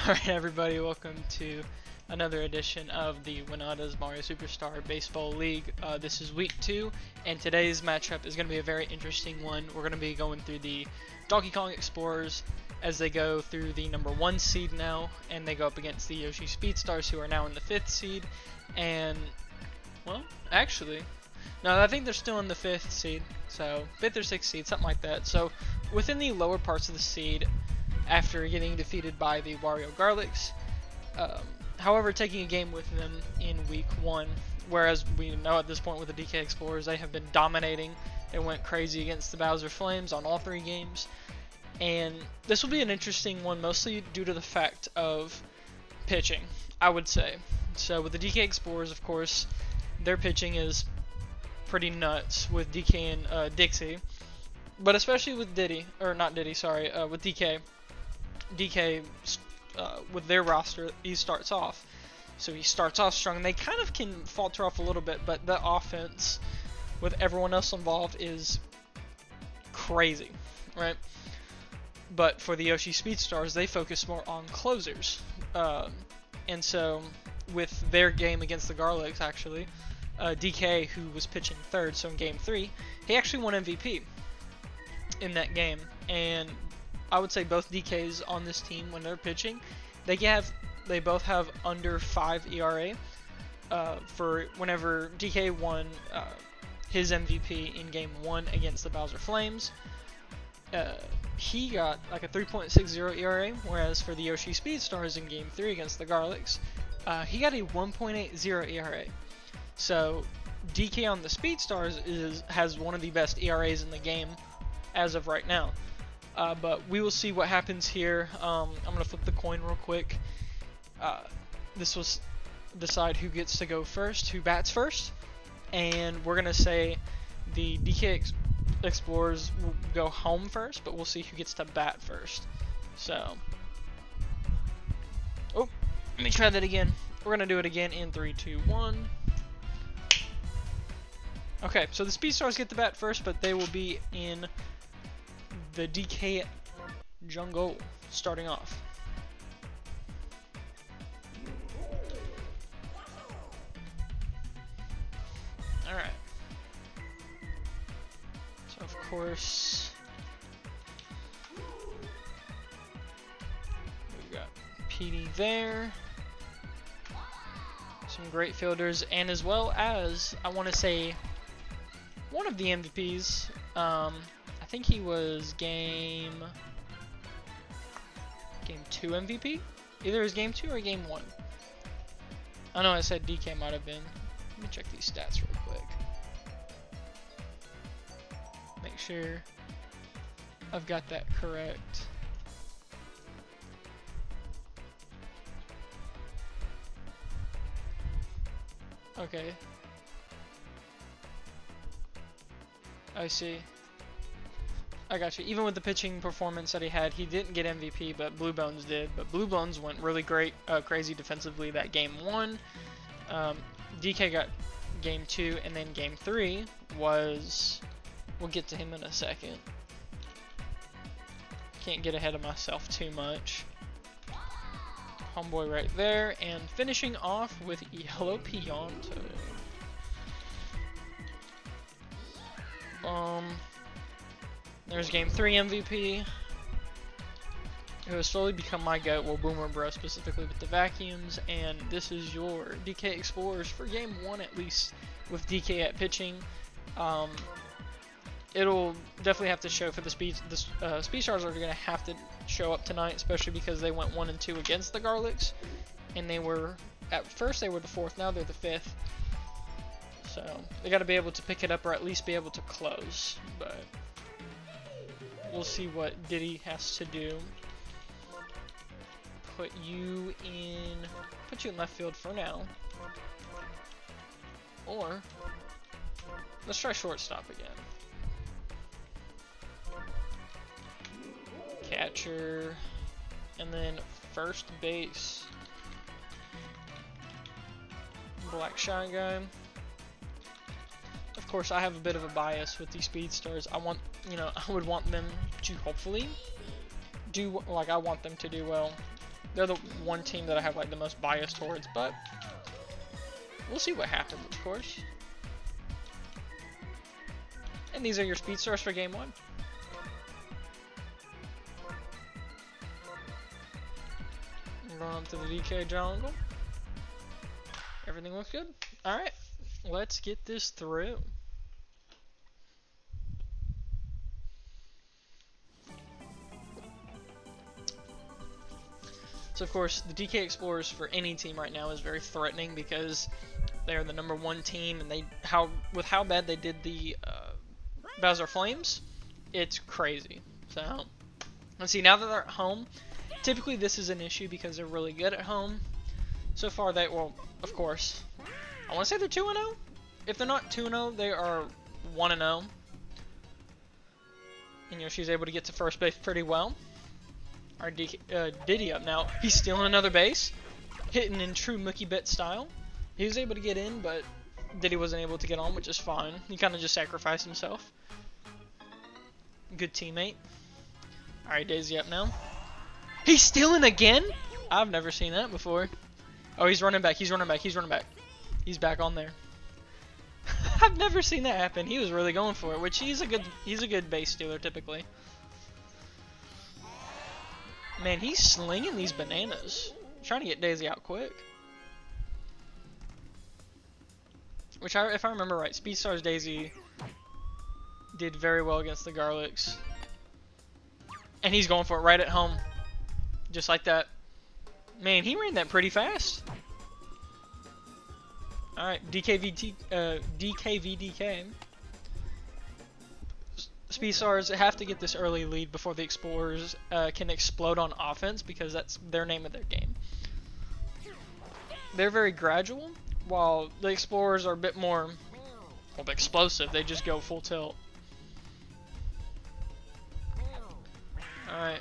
Alright everybody, welcome to another edition of the Winata's Mario Superstar Baseball League. This is week 2, and today's matchup is going to be a very interesting one. We're going to be going through the Donkey Kong Explorers as they go through the number 1 seed now, and they go up against the Yoshi Speedstars, who are now in the 5th seed. And, well, actually, no, I think they're still in the 5th seed, so 5th or 6th seed, something like that. So within the lower parts of the seed, after getting defeated by the Wario Garlics, however, taking a game with them in week 1, whereas we know at this point with the DK Explorers they have been dominating. They went crazy against the Bowser Flames on all 3 games, and this will be an interesting one, mostly due to the fact of pitching, I would say. So with the DK Explorers, of course, their pitching is pretty nuts with DK and Dixie, but especially with Diddy, or not Diddy, sorry, with DK. DK, with their roster, he starts off. So he starts off strong, and they kind of can falter off a little bit, but the offense, with everyone else involved, is crazy, right? But for the Yoshi Speedstars, they focus more on closers. And so, with their game against the Garlics, actually, DK, who was pitching 3rd, so in Game 3, he actually won MVP in that game. And I would say both DKs on this team, when they're pitching, they both have under 5 ERA. For whenever DK won his MVP in Game 1 against the Bowser Flames, he got like a 3.60 ERA, whereas for the Yoshi Speedstars in Game 3 against the Garlics, he got a 1.80 ERA. So DK on the Speedstars has one of the best ERAs in the game as of right now. But we will see what happens here. I'm going to flip the coin real quick. This will decide who gets to go first, who bats first. And we're going to say the DK Explorers will go home first, but we'll see who gets to bat first. So, oh, let me try that again. We're going to do it again in 3, 2, 1. Okay, so the Speedstars get to bat first, but they will be in the DK jungle starting off. Alright. So of course we got PD there. Some great fielders, and as well as I want to say one of the MVPs. I think he was game 2 MVP? Either his game 2 or game 1. I know I said DK might have been. Let me check these stats real quick. Make sure I've got that correct. Okay. I see. I got you. Even with the pitching performance that he had, he didn't get MVP, but Blue Bones did. But Blue Bones went really great, crazy defensively that game 1. DK got game 2, and then game 3 was... We'll get to him in a second. Can't get ahead of myself too much. Homeboy right there, and finishing off with Yellow Pianto. There's game 3 MVP, who has slowly become my GOAT, well, Boomer Bro specifically with the vacuums, and this is your DK Explorers for game 1 at least, with DK at pitching. It'll definitely have to show for the Speedstars are going to have to show up tonight, especially because they went 1 and 2 against the Garlics, and they were, at first they were the 4th, now they're the 5th. So they got to be able to pick it up, or at least be able to close, but we'll see what Diddy has to do. Put you in left field for now. Or let's try shortstop again. Catcher, and then first base. Black Shy Guy. Of course, I have a bit of a bias with these Speedstars. I would want them to hopefully do, like, I want them to do well they're the one team that I have like the most bias towards, but we'll see what happens, of course. And these are your Speedstars for game 1. Going up to the DK jungle. Everything looks good. Alright, let's get this through. So of course, the DK Explorers for any team right now is very threatening because they are the #1 team, and with how bad they did the Bowser Flames, it's crazy. So let's see. Now that they're at home, typically this is an issue because they're really good at home. So far, well, of course, I want to say they're 2-0. If they're not 2-0, they are 1-0. And Yoshi's able to get to first base pretty well. Our Diddy up now. He's stealing another base, hitting in true Mookie Betts style. He was able to get in, but Diddy wasn't able to get on, which is fine. He kind of just sacrificed himself. Good teammate. Alright, Daisy up now. He's stealing again? I've never seen that before. Oh, he's running back. He's running back. He's running back. He's back on there. I've never seen that happen. He was really going for it, which he's a good base stealer typically. Man, he's slinging these bananas. Trying to get Daisy out quick. Which, if I remember right, Speedstars Daisy did very well against the Garlics. And he's going for it right at home. Just like that. Man, he ran that pretty fast. Alright, DKVDK. Speedstars have to get this early lead before the Explorers can explode on offense, because that's their name of their game. They're very gradual, while the Explorers are a bit more explosive. They just go full tilt. Alright.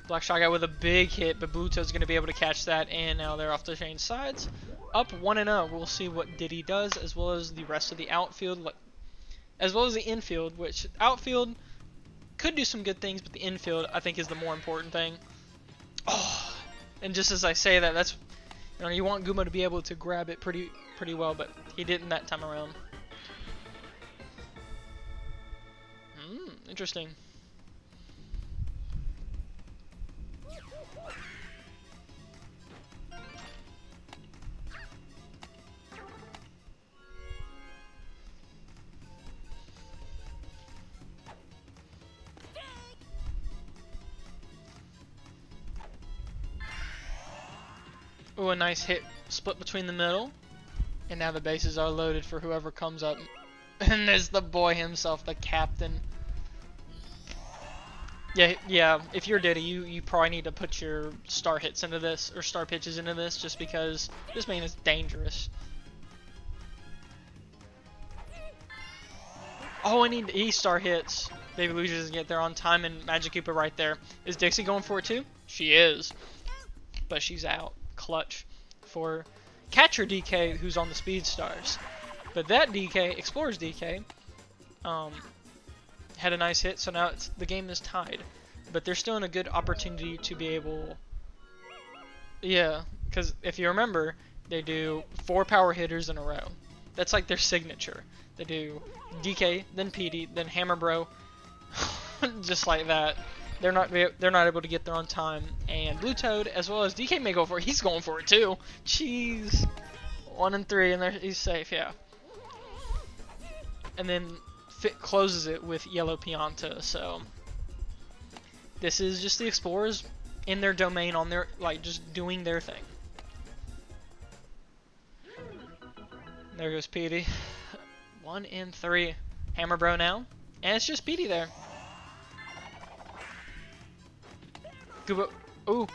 Black Shy Guy with a big hit, but Bluto's going to be able to catch that, and now they're off to change sides. Up 1-0. We'll see what Diddy does, as well as the rest of the outfield, as well as the infield, which outfield could do some good things, but the infield I think is the more important thing. Oh, and just as I say that, that's, you want Guma to be able to grab it pretty well, but he didn't that time around. Interesting. Ooh, a nice hit split between the middle. And now the bases are loaded for whoever comes up. And there's the boy himself, the captain. Yeah, if you're Diddy, you probably need to put your star hits into this, or star pitches into this, just because this man is dangerous. Oh, and he star hits. Baby Luigi doesn't get there on time, and Magic Koopa right there. Is Dixie going for it too? She is. But she's out. Clutch for catcher DK, who's on the Speedstars. But that DK, Explorers DK, had a nice hit, so now the game is tied. But they're still in a good opportunity to be able... Yeah, because if you remember, they do 4 power hitters in a row. That's like their signature. They do DK, then PD, then Hammer Bro, just like that. They're not able to get there on time, and Blue Toad as well as DK may go for it. He's going for it too. Jeez, 1 and 3, and he's safe. Yeah. And then Fit closes it with Yellow Pianta. So this is just the Explorers in their domain, on their just doing their thing. There goes PD. 1 and 3. Hammer Bro now, and it's just PD there. Ooh,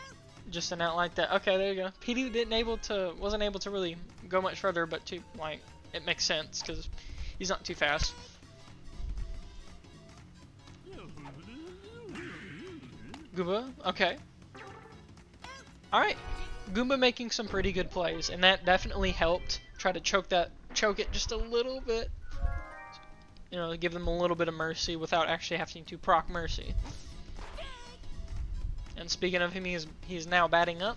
just an out like that. Okay, there you go. PD wasn't able to really go much further, but it makes sense because he's not too fast. Goomba, okay. All right, Goomba making some pretty good plays, and that definitely helped try to choke it just a little bit. Give them a little bit of mercy without actually having to proc mercy. And speaking of him, he's now batting up.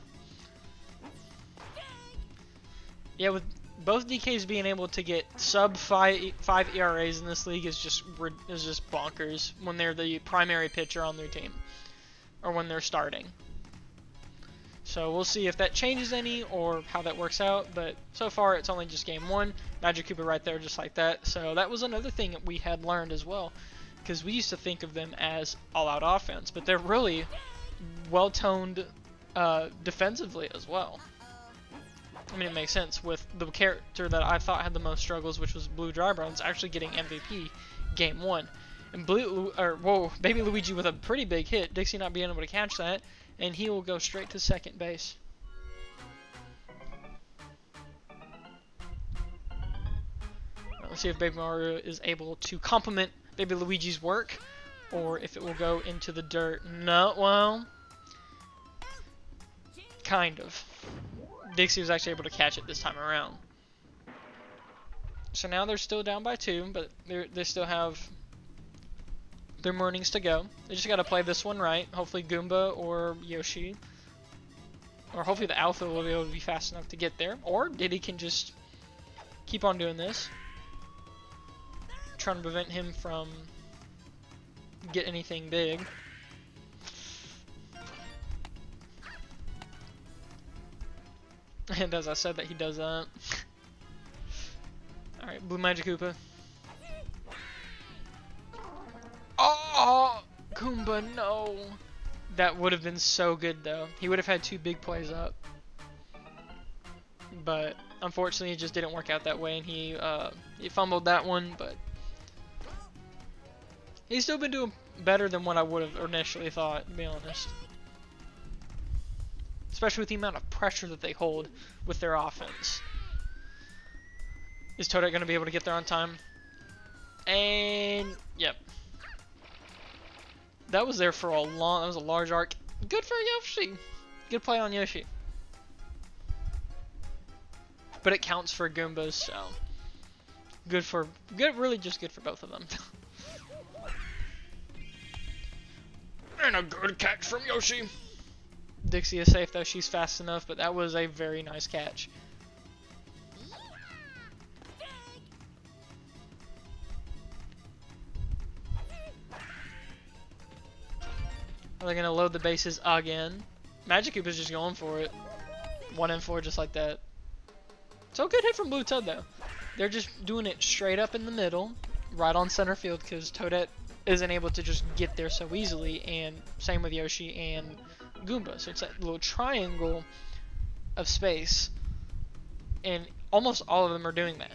Yeah, with both DKs being able to get sub 5 ERAs in this league is just bonkers when they're the primary pitcher on their team, or when they're starting. So we'll see if that changes any or how that works out, but so far it's only just game 1. Magic Cooper right there just like that. So that was another thing that we had learned as well, because we used to think of them as all-out offense, but they're really well-toned defensively as well. I mean, it makes sense with the character that I thought had the most struggles, which was Blue Drybruns, actually getting MVP game 1. And Baby Luigi with a pretty big hit, Dixie not being able to catch that, and he will go straight to second base. Let's see if Baby Mario is able to complement Baby Luigi's work, or if it will go into the dirt. No, well, kind of. Dixie was actually able to catch it this time around. So now they're still down by 2, but they still have their mornings to go. They just got to play this one right. Hopefully Goomba or Yoshi, or hopefully the Alpha will be able to be fast enough to get there, or Diddy can just keep on doing this, trying to prevent him from get anything big. And as I said that, he does that. Alright, Blue Magic Koopa. Oh, Goomba, no. That would have been so good, though. He would have had 2 big plays up. But unfortunately, it just didn't work out that way, and he fumbled that one. But he's still been doing better than what I would have initially thought, to be honest. Especially with the amount of pressure that they hold with their offense. Is Toadette going to be able to get there on time? And yep. That was there for that was a large arc. Good for Yoshi. Good play on Yoshi. But it counts for Goombas, so really just good for both of them. And a good catch from Yoshi. Dixie is safe though, she's fast enough, but that was a very nice catch. Are they going to load the bases again? Magic Cube is just going for it. 1 and 4 just like that. So good hit from Blue Toad though. They're just doing it straight up in the middle, right on center field, because Toadette isn't able to just get there so easily, and same with Yoshi and Goomba. So it's that little triangle of space, and almost all of them are doing that.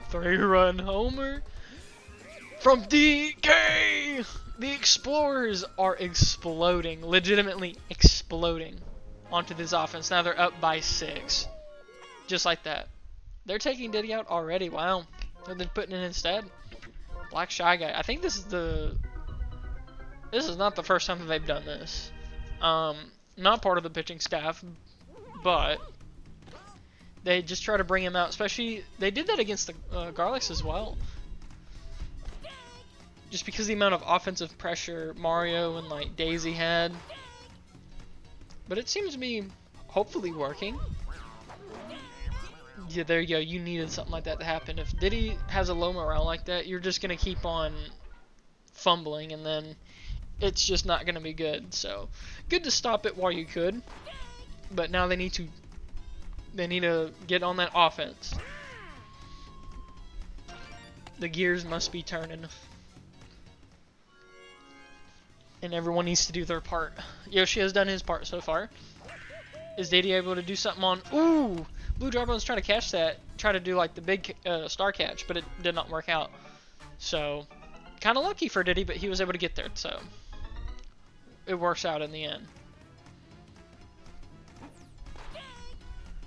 Three-run homer from DK! The Explorers are exploding, legitimately exploding onto this offense. Now they're up by 6. Just like that. They're taking Diddy out already. Wow. They're putting it instead. Black Shy Guy. I think this is not the first time that they've done this. Not part of the pitching staff, but they just try to bring him out. Especially, they did that against the Garlics as well. Just because of the amount of offensive pressure Mario and like Daisy had. But it seems to be hopefully working. Yeah, there you go. You needed something like that to happen. If Diddy has a low morale like that, you're just going to keep on fumbling, and then it's just not going to be good. So, good to stop it while you could. But now they need to get on that offense. The gears must be turning. And everyone needs to do their part. Yoshi has done his part so far. Is Diddy able to do something on... Ooh! Blue Dropper was trying to catch that. Try to do like the big star catch, but it did not work out. So, kind of lucky for Diddy, but he was able to get there. So, it works out in the end.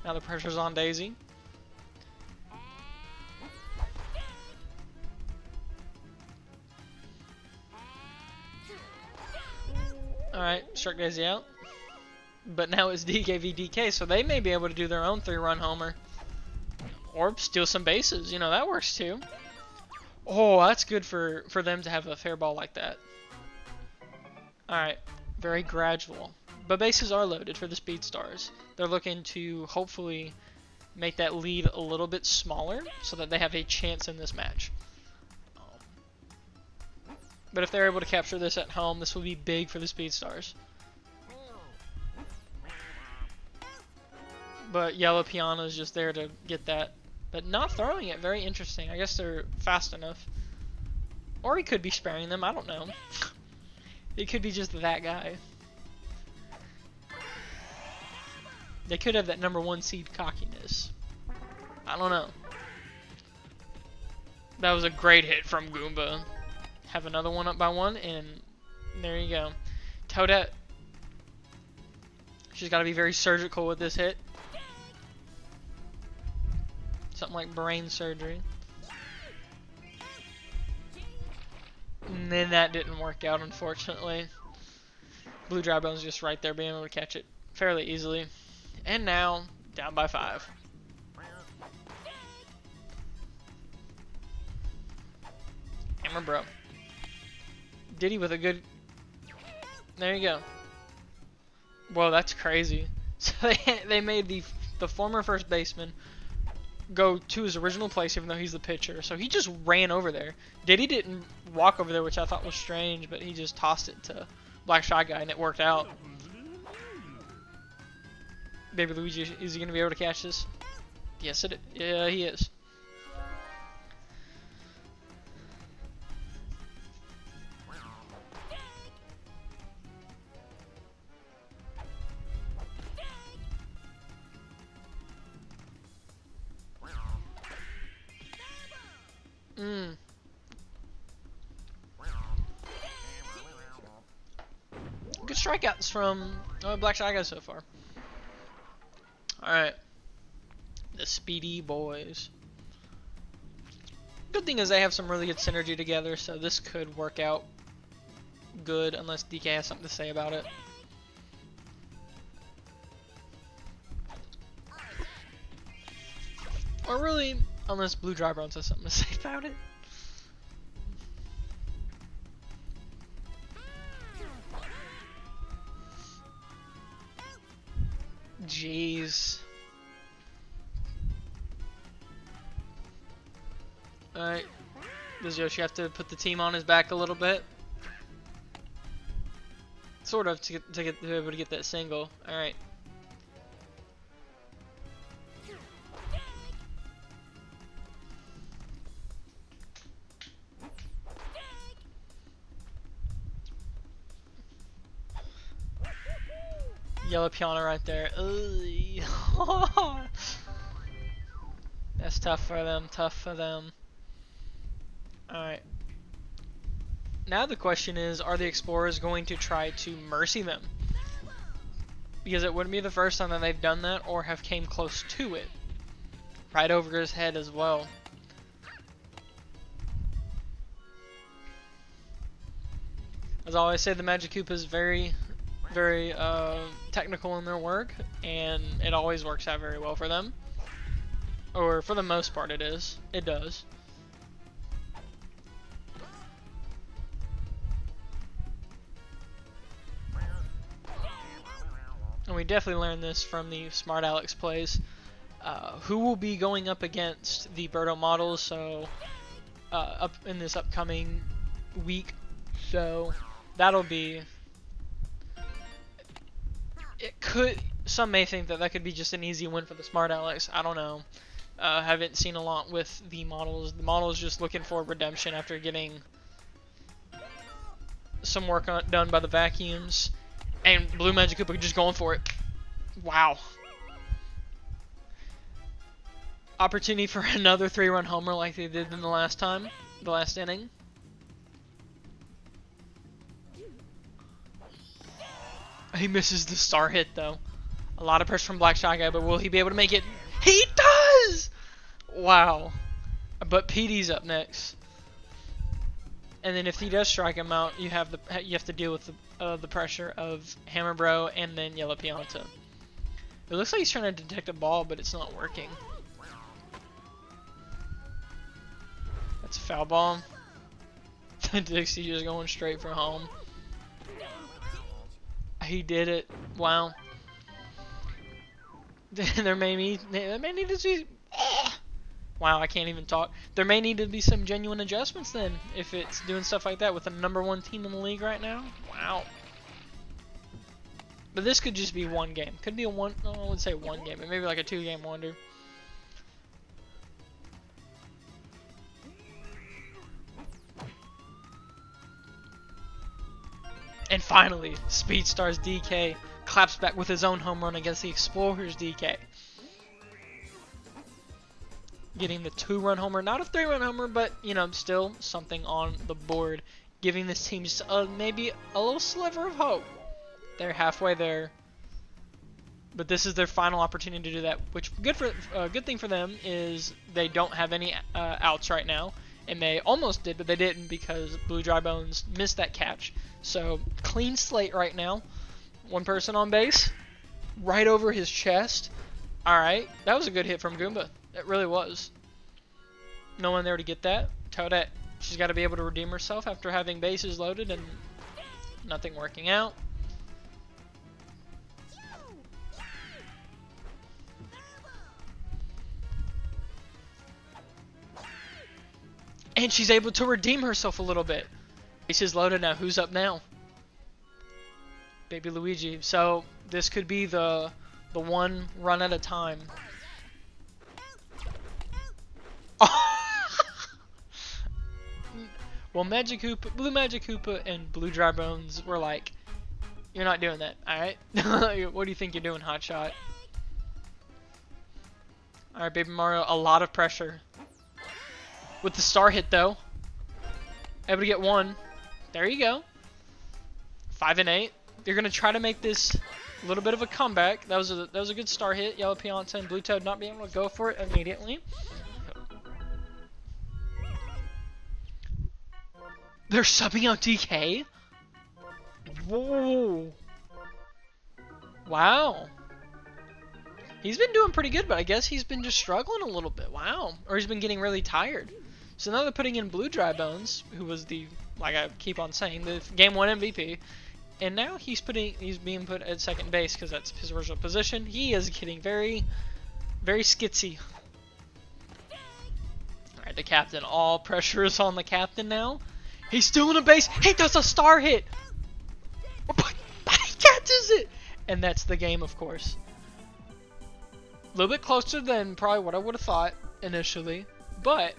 Now the pressure's on Daisy. Alright, struck Daisy out. But now it's DK v DK, so they may be able to do their own 3-run homer. Or steal some bases, you know, that works too. Oh, that's good for them to have a fair ball like that. Alright, very gradual. But bases are loaded for the Speedstars. They're looking to hopefully make that lead a little bit smaller so that they have a chance in this match. But if they're able to capture this at home, this will be big for the Speedstars. But Yellow Piano is just there to get that. But not throwing it, very interesting. I guess they're fast enough. Or he could be sparing them, I don't know. He could be just that guy. They could have that #1 seed cockiness. I don't know. That was a great hit from Goomba. Have another one up by 1, and there you go. Toadette. She's got to be very surgical with this hit. Something like brain surgery. And then that didn't work out, unfortunately. Blue Dry Bone's just right there, being able to catch it fairly easily. And now, down by 5. Hammer Bro. Diddy with a good... There you go. Whoa, that's crazy. So they made the former first baseman go to his original place even though he's the pitcher. So he just ran over there. Diddy didn't walk over there, which I thought was strange, but he just tossed it to Black Shy Guy and it worked out. Baby Luigi, is he going to be able to catch this? Yes, yeah, he is. Good strikeouts from Black Shy Guy so far. Alright. The Speedy Boys. Good thing is they have some really good synergy together, so this could work out good unless DK has something to say about it. Or really, unless Blue Dry Bones has something to say about it. Jeez. Alright. Does Yoshi have to put the team on his back a little bit? Sort of, to be able to get that single. Alright. Yellow Piano right there. That's tough for them, tough for them. Alright. Now the question is, are the Explorers going to try to mercy them? Because it wouldn't be the first time that they've done that or have came close to it. Right over his head as well. As I always say, the Magic Koopa is very technical in their work, and it always works out very well for them. Or for the most part it is. It does. And we definitely learned this from the Smart Alex plays. Who will be going up against the Birdo models, so up in this upcoming week. So that'll be... Some may think that could be just an easy win for the Smart Alex. I don't know. Haven't seen a lot with the models. The models just looking for redemption after getting some work done by the vacuums. And Blue Magic Koopa just going for it. Wow. Opportunity for another 3-run homer like they did in the last inning. He misses the star hit though. A lot of pressure from Black Shy Guy, but will he be able to make it? He does! Wow. But PD's up next. And then if he does strike him out, you have to deal with the pressure of Hammer Bro and then Yellow Pianta. It looks like he's trying to detect a ball, but it's not working. foul ball. Dixie just going straight for home. He did it. Wow. There may need to be. Wow, I can't even talk. There may need to be some genuine adjustments then, if it's doing stuff like that with the #1 team in the league right now. Wow. But this could just be one game. Could be a one. Oh, I would say one game, but maybe like a 2-game wonder. And finally, Speedstars DK claps back with his own home run against the Explorers DK. Getting the 2-run homer, not a 3-run homer, but, you know, still something on the board. Giving this team just maybe a little sliver of hope. They're halfway there. But this is their final opportunity to do that, which good thing for them is they don't have any outs right now. And they almost did, but they didn't because Blue Dry Bones missed that catch. So, clean slate right now. One person on base. Right over his chest. Alright, that was a good hit from Goomba. It really was. No one there to get that. Toadette, she's got to be able to redeem herself after having bases loaded and nothing working out. And she's able to redeem herself a little bit. Bases loaded now. Who's up now? Baby Luigi. So this could be the one run at a time. Well, Blue Magic Koopa and Blue Dry Bones were like, you're not doing that, alright? What do you think you're doing, Hotshot? Alright, Baby Mario, a lot of pressure. With the star hit, though. Able to get one. There you go. 5 and 8. They're going to try to make this a little bit of a comeback. That was a good star hit. Yellow Pianta and Blue Toad not being able to go for it immediately. They're subbing out DK? Whoa. Wow. He's been doing pretty good, but I guess he's been just struggling a little bit. Wow. Or he's been getting really tired. So now they're putting in Blue Dry Bones, who was the, like I keep on saying, the Game 1 MVP. And now he's being put at second base because that's his original position. He is getting very, very skitsy. Alright, the captain. All pressure is on the captain now. He's still in a base. He does a star hit. But he catches it. And that's the game, of course. A little bit closer than probably what I would have thought initially. But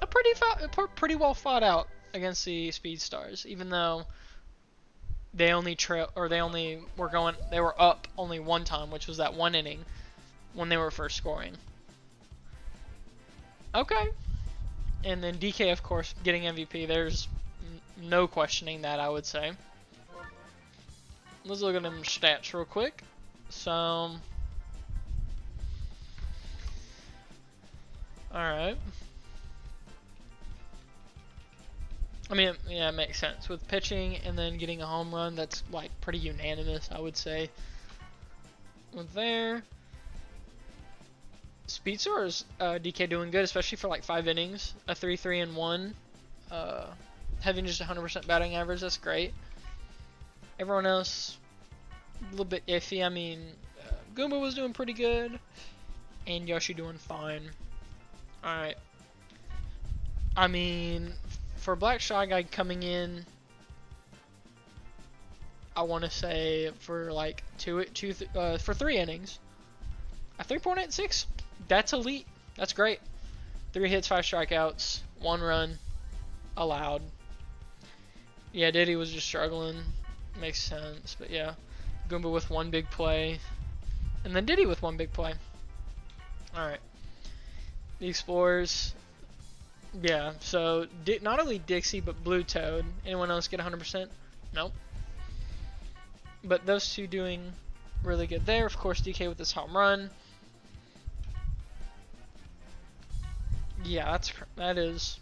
a pretty well fought out against the Speedstars. Even though they were up only one time, which was that one inning when they were first scoring. Okay. And then DK, of course, getting MVP. There's no questioning that, I would say. Let's look at them stats real quick. So, alright. I mean, yeah, it makes sense. With pitching and then getting a home run, that's like pretty unanimous, I would say. With there. Speedstars, DK doing good, especially for like 5 innings. A 3-3-1. Having just 100% batting average, that's great. Everyone else, a little bit iffy. I mean, Goomba was doing pretty good. And Yoshi doing fine. Alright. I mean, for Black Shy Guy coming in, I want to say for like for 3 innings, a 3.86. That's elite. That's great. 3 hits, 5 strikeouts, 1 run allowed. Yeah, Diddy was just struggling. Makes sense, but yeah. Goomba with 1 big play, and then Diddy with 1 big play. Alright. The Explorers. Yeah, so not only Dixie, but Blue Toad. Anyone else get 100%? Nope. But those two doing really good there. Of course, DK with this home run. Yeah, that is.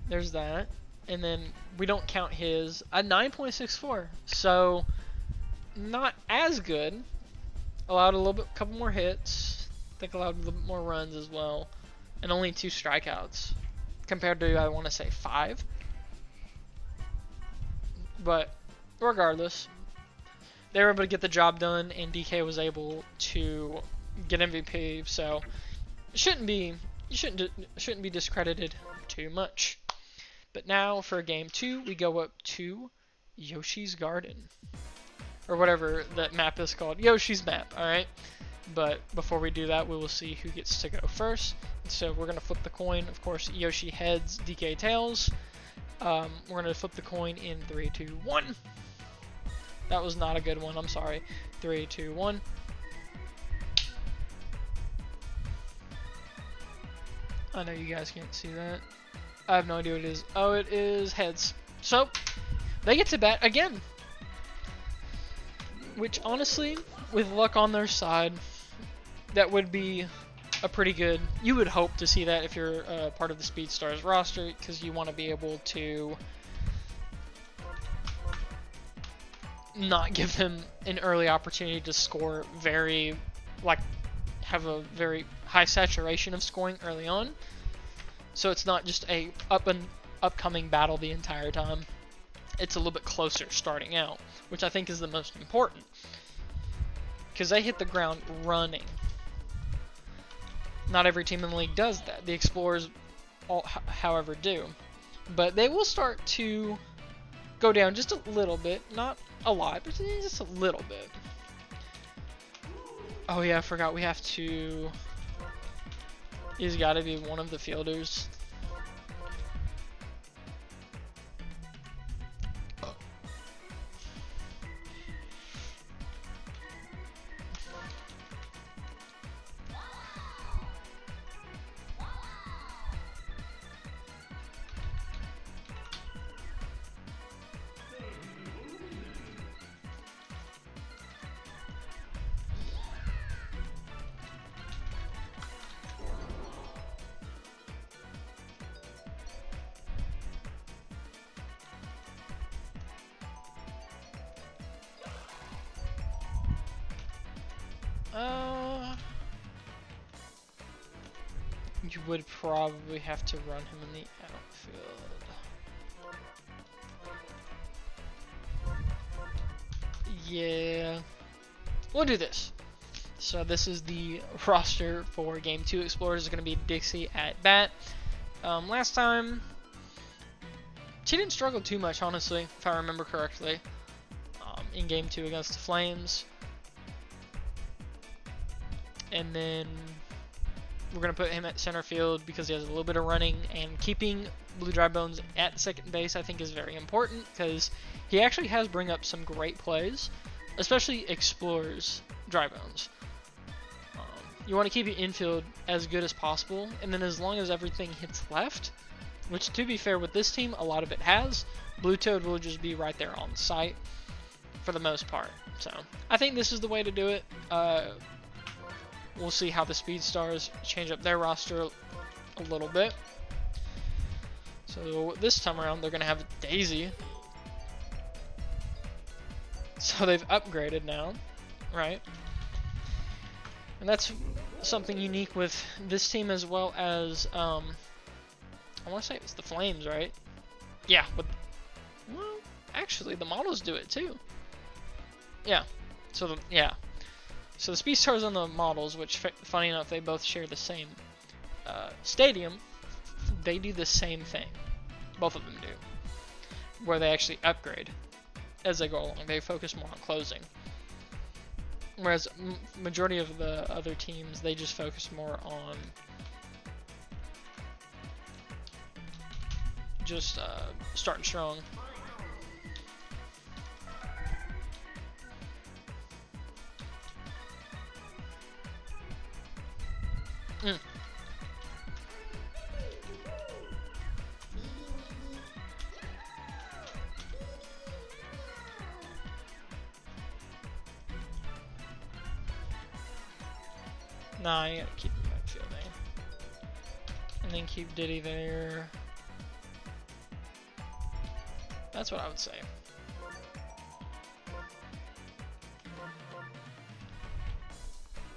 There's that. And then we don't count his, a 9.64. So, not as good. Allowed a couple more hits. I think allowed a little bit more runs as well. and only 2 strikeouts compared to, I want to say, 5. But regardless, they were able to get the job done, and DK was able to get MVP. So it shouldn't be discredited too much. But now for game 2, we go up to Yoshi's Garden, or whatever that map is called, Yoshi's map. All right. But before we do that, we will see who gets to go first. So we're gonna flip the coin. Of course, Yoshi heads, DK tails. We're gonna flip the coin in 3, 2, 1. That was not a good one. I'm sorry. 3, 2, 1. I know you guys can't see that. I have no idea what it is. Oh, it is heads. So they get to bat again. Which honestly, with luck on their side, that would be a pretty good. You would hope to see that if you're part of the Speedstars roster, because you want to be able to not give them an early opportunity to score have a very high saturation of scoring early on. So it's not just a upcoming battle the entire time. It's a little bit closer starting out, which I think is the most important, because they hit the ground running. Not every team in the league does that. The Explorers, however, do. But they will start to go down just a little bit. Not a lot, but just a little bit. Oh yeah, I forgot we have to... He's got to be one of the fielders. You would probably have to run him in the outfield. Yeah. We'll do this. So this is the roster for Game 2. Explorers is going to be Dixie at bat. Last time, she didn't struggle too much, honestly, if I remember correctly, in Game 2 against the Flames. And then we're going to put him at center field because he has a little bit of running, and keeping Blue Dry Bones at second base I think is very important, because he actually has bring up some great plays, especially Explorers Dry Bones. You want to keep your infield as good as possible, and then as long as everything hits left, which to be fair with this team, a lot of it has, Blue Toad will just be right there on site for the most part. So I think this is the way to do it. We'll see how the Speedstars change up their roster a little bit. So this time around, they're going to have Daisy. So they've upgraded now, right? And that's something unique with this team, as well as, I want to say it was the Flames, right? Yeah, but, well, actually, the models do it too. Yeah, so So the Speedstars and the models, which, funny enough, they both share the same stadium, they do the same thing. Both of them do. Where they actually upgrade as they go along. They focus more on closing. Whereas majority of the other teams, they just focus more on just starting strong. Nah, you gotta keep him outfielding. And then keep Diddy there. That's what I would say.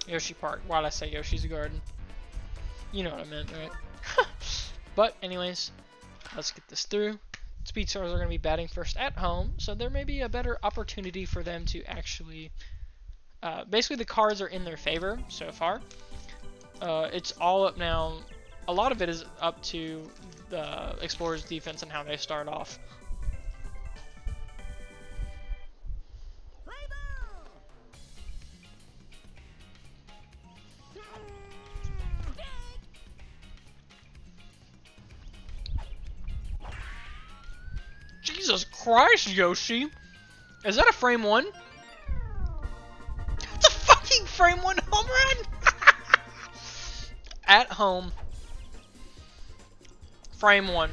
Yoshi Park. Why'd I say Yoshi's Garden? You know what I meant, right? But anyways, let's get this through. Speedstars are going to be batting first at home, so there may be a better opportunity for them to actually... basically, the cards are in their favor so far. It's all up now. A lot of it is up to the Explorers' defense and how they start off. Jesus Christ, Yoshi! Is that a frame one? That's a fucking frame one home run! At home. Frame one.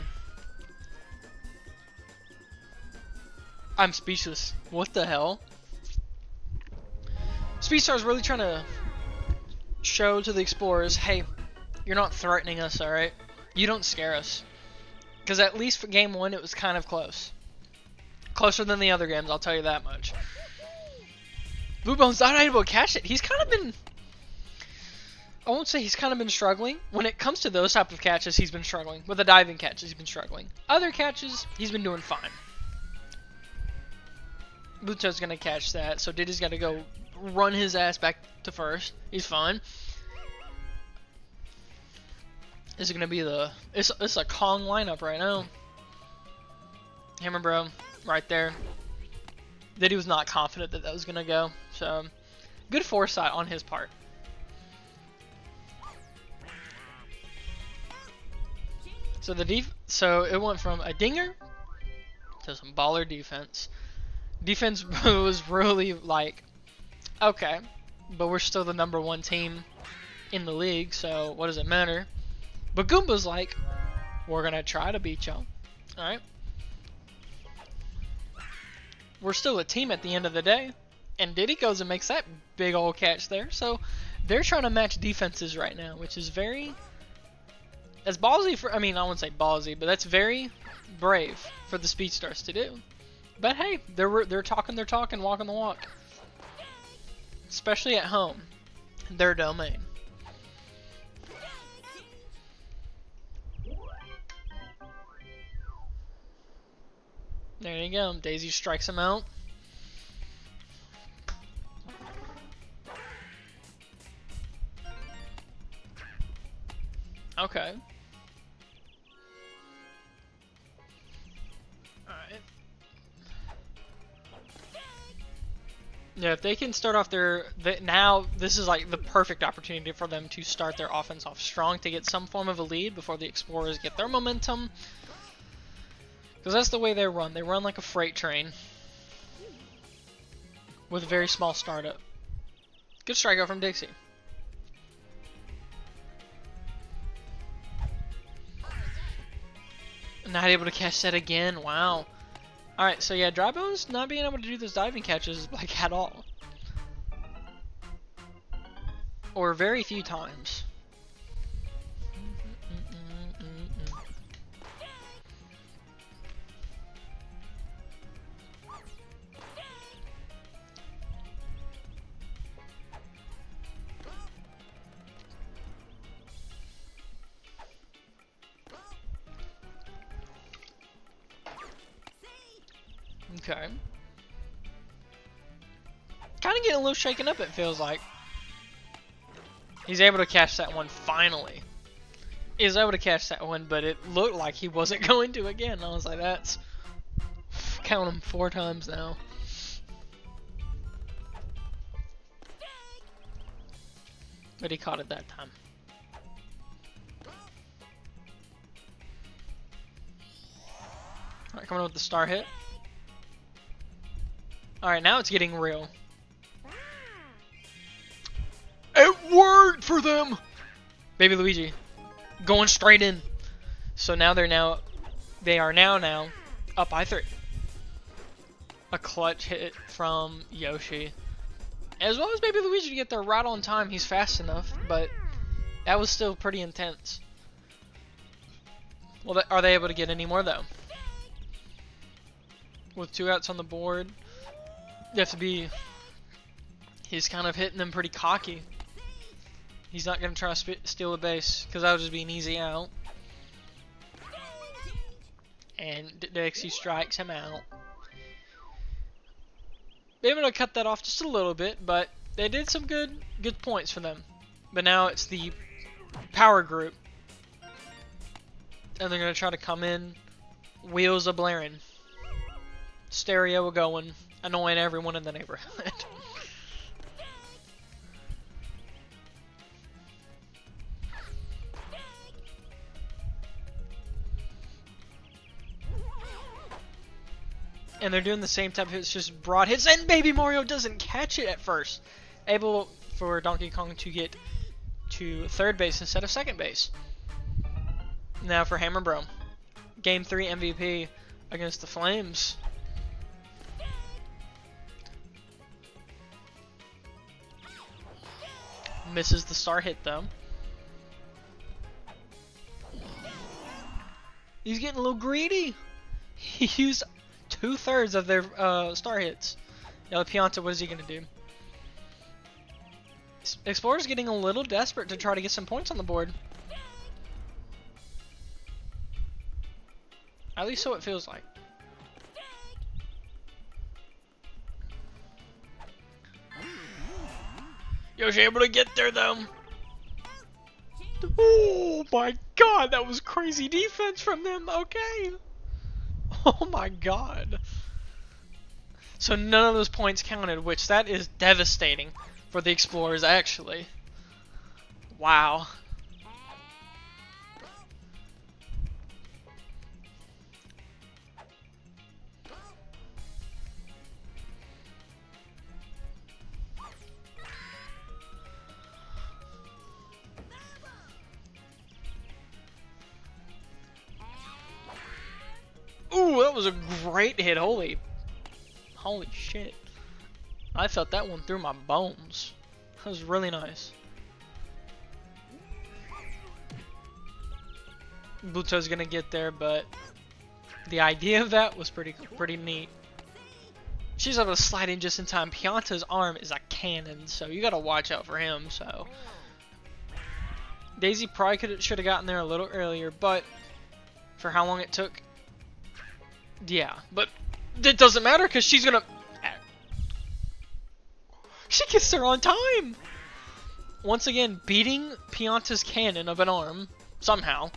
I'm speechless. What the hell? Speedstars really trying to show to the Explorers, hey, you're not threatening us, alright? You don't scare us. Because at least for game one, it was kind of close. Closer than the other games, I'll tell you that much. Blue Bone's not able to catch it. He's kind of been... I won't say he's kind of been struggling. When it comes to those type of catches, he's been struggling. With the diving catches, he's been struggling. Other catches, he's been doing fine. Buto's going to catch that, so Diddy's got to go run his ass back to first. He's fine. This is going to be the... It's a Kong lineup right now. Hammer Bro, right there. Diddy was not confident that that was going to go. So, good foresight on his part. So it went from a dinger to some baller defense. Defense was really like, okay, but we're still the #1 team in the league, so what does it matter? But Goomba's like, we're gonna try to beat y'all. Alright. We're still a team at the end of the day. And Diddy goes and makes that big old catch there. So they're trying to match defenses right now, which is very... That's ballsy for... I mean, I wouldn't say ballsy, but that's very brave for the Speedstars to do. But hey, they're talking their talk and walking the walk. Especially at home. Their domain. There you go. Daisy strikes him out. Okay. Alright. Yeah, if they can start off now this is like the perfect opportunity for them to start their offense off strong to get some form of a lead before the Explorers get their momentum. Because that's the way they run. They run like a freight train. With a very small startup. Good strikeout from Dixie. Not able to catch that again. Wow. Alright, so yeah, Dry Bones not being able to do those diving catches like at all. Or very few times. Okay. Kind of getting a little shaken up, it feels like. He's able to catch that one finally. He's able to catch that one, but it looked like he wasn't going to again. I was like, that's... Count him 4 times now. But he caught it that time. Alright, coming up with the star hit. Alright, now it's getting real. It worked for them! Baby Luigi. Going straight in. So now they are now up by 3. A clutch hit from Yoshi. As well as Baby Luigi to get there right on time. He's fast enough, but that was still pretty intense. Well, are they able to get any more though? With 2 outs on the board. You have to be... He's kind of hitting them pretty cocky. He's not going to try to steal a base, because that'll just be an easy out. And Dixie strikes him out. They able to cut that off just a little bit, but they did some good points for them. But now it's the power group. And they're going to try to come in. Wheels a blaring. Stereo going. Annoying everyone in the neighborhood. And they're doing the same type of hits, just broad hits, and Baby Mario doesn't catch it at first. Able for Donkey Kong to get to third base instead of second base. Now for Hammer Bro. Game 3 MVP against the Flames. Misses the star hit though. He's getting a little greedy. He used 2/3 of their star hits. Now the Pianta, what is he going to do? Explorer's getting a little desperate to try to get some points on the board. At least so it feels like. Yoshi able to get there though. Oh my god, that was crazy defense from them. Okay. Oh my god. So none of those points counted, which that is devastating for the Explorers actually. Wow. Ooh, that was a great hit. Holy shit. I felt that one through my bones. That was really nice. Buto's gonna get there, but the idea of that was pretty neat. She's able to slide in just in time. Pianta's arm is a cannon, so you gotta watch out for him. So Daisy probably should have gotten there a little earlier, but for how long it took, yeah. But it doesn't matter because she's gonna. She gets there on time. Once again, beating Pianta's cannon of an arm somehow.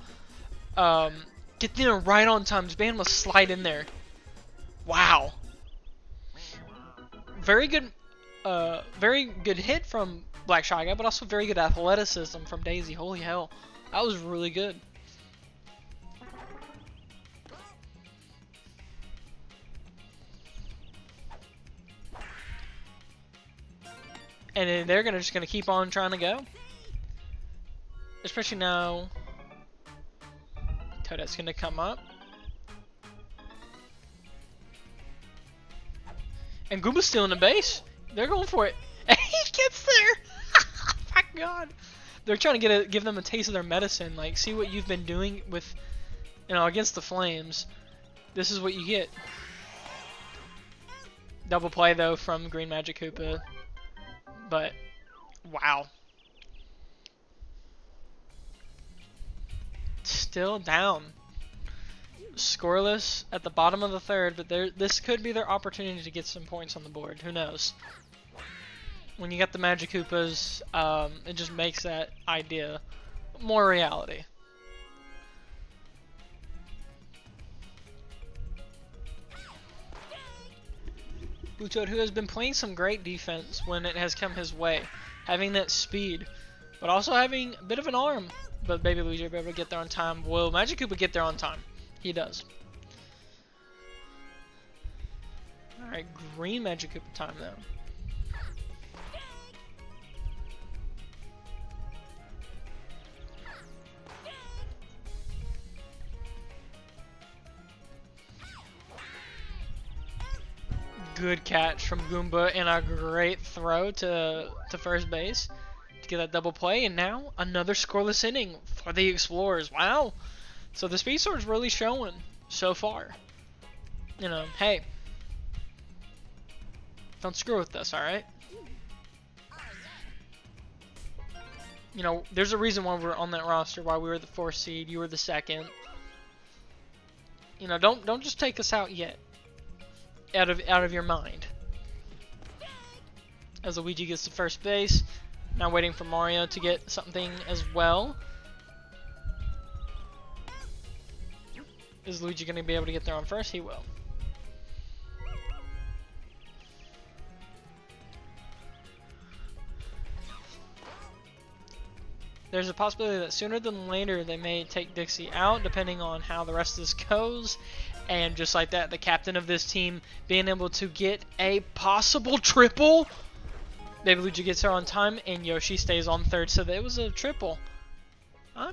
Get there right on time. Just being able to slide in there. Wow. Very good hit from Black Shy Guy, but also very good athleticism from Daisy. Holy hell, that was really good. And then they're just gonna keep on trying to go. Especially now. Toadette's gonna come up. And Goomba's stealing the base. They're going for it. And he gets there! Oh my god. They're trying to give them a taste of their medicine. Like, see what you've been doing with, against the Flames. This is what you get. Double play though from Green Magic Koopa. But, wow. Still down. Scoreless at the bottom of the third, but this could be their opportunity to get some points on the board. Who knows? When you got the Magic Koopas, it just makes that idea more reality. Buto, who has been playing some great defense when it has come his way, having that speed, but also having a bit of an arm. But Baby Luigi will be able to get there on time. Will Magic Koopa get there on time? He does. Alright, Green Magic Koopa time though. Good catch from Goomba and a great throw to first base to get that double play. And now another scoreless inning for the Explorers. Wow. So the Speedstars really showing so far. Hey. Don't screw with us, alright? You know, there's a reason why we're on that roster, why we were the 4th seed, you were the 2nd. You know, don't just take us out yet. Out of your mind. As Luigi gets to first base, now waiting for Mario to get something as well. Is Luigi going to be able to get there on first? He will. There's a possibility that sooner than later they may take Dixie out, depending on how the rest of this goes. And just like that, the captain of this team being able to get a possible triple. Baby Luigi gets her on time, and Yoshi stays on 3rd, so it was a triple.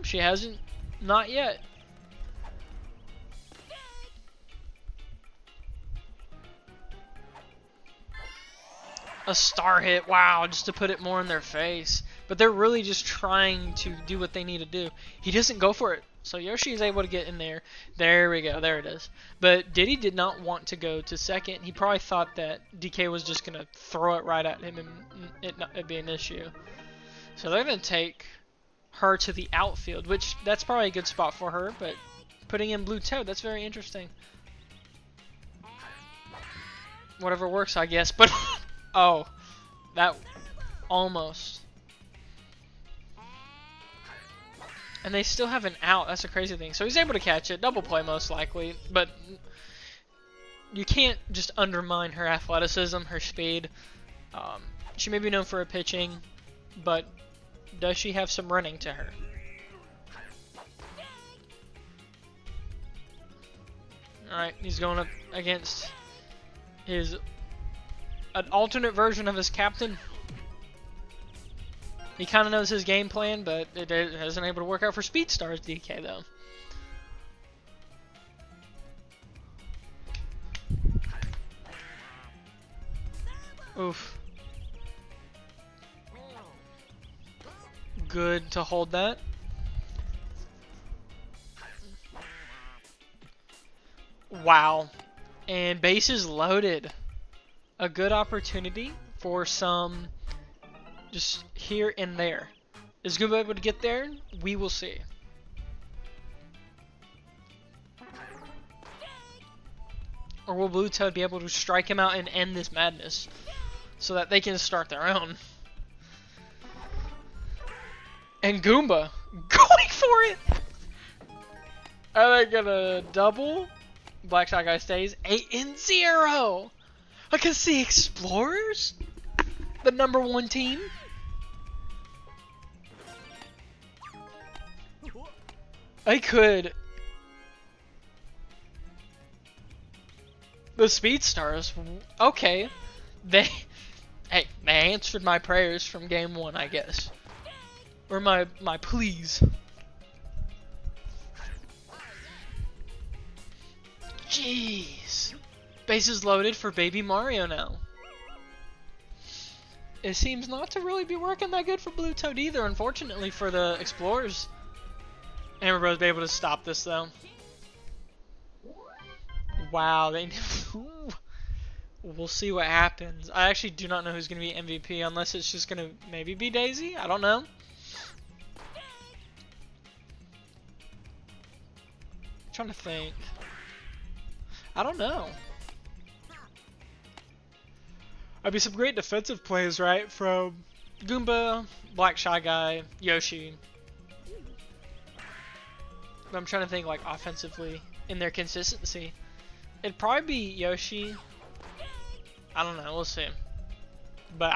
She hasn't, not yet. A star hit, wow, just to put it more in their face. But they're really just trying to do what they need to do. He doesn't go for it. So Yoshi is able to get in there. There we go, there it is. But Diddy did not want to go to 2nd. He probably thought that DK was just going to throw it right at him and it'd be an issue. So they're going to take her to the outfield, which that's probably a good spot for her. But putting in Blue Toad, that's very interesting. Whatever works, I guess. But, oh, that almost. And they still have an out. That's a crazy thing. So he's able to catch it. Double play most likely. But you can't just undermine her athleticism, her speed. She may be known for her pitching, but does she have some running to her? Alright, he's going up against an alternate version of his captain. He kind of knows his game plan, but it hasn't able to work out for Speedstars DK though. Oof. Good to hold that. Wow. And bases loaded. A good opportunity for some just here and there. Is Goomba able to get there? We will see. Or will Blue Toad be able to strike him out and end this madness so that they can start their own? And Goomba going for it! Are they gonna double? Black Shot Guy stays 8-0 against the Explorers? The #1 team? I could. The Speedstars, okay. They answered my prayers from game 1, I guess. Or my pleas. Jeez. Bases loaded for Baby Mario now. It seems not to really be working that good for Blue Toad either, unfortunately for the Explorers. Amber Bros be able to stop this though. Wow, we'll see what happens. I actually do not know who's going to be MVP unless it's just going to maybe be Daisy. I don't know. I'm trying to think. I don't know. I'd be some great defensive plays, right? From Goomba, Black Shy Guy, Yoshi. But I'm trying to think like offensively in their consistency. It'd probably be Yoshi. I don't know, we'll see. But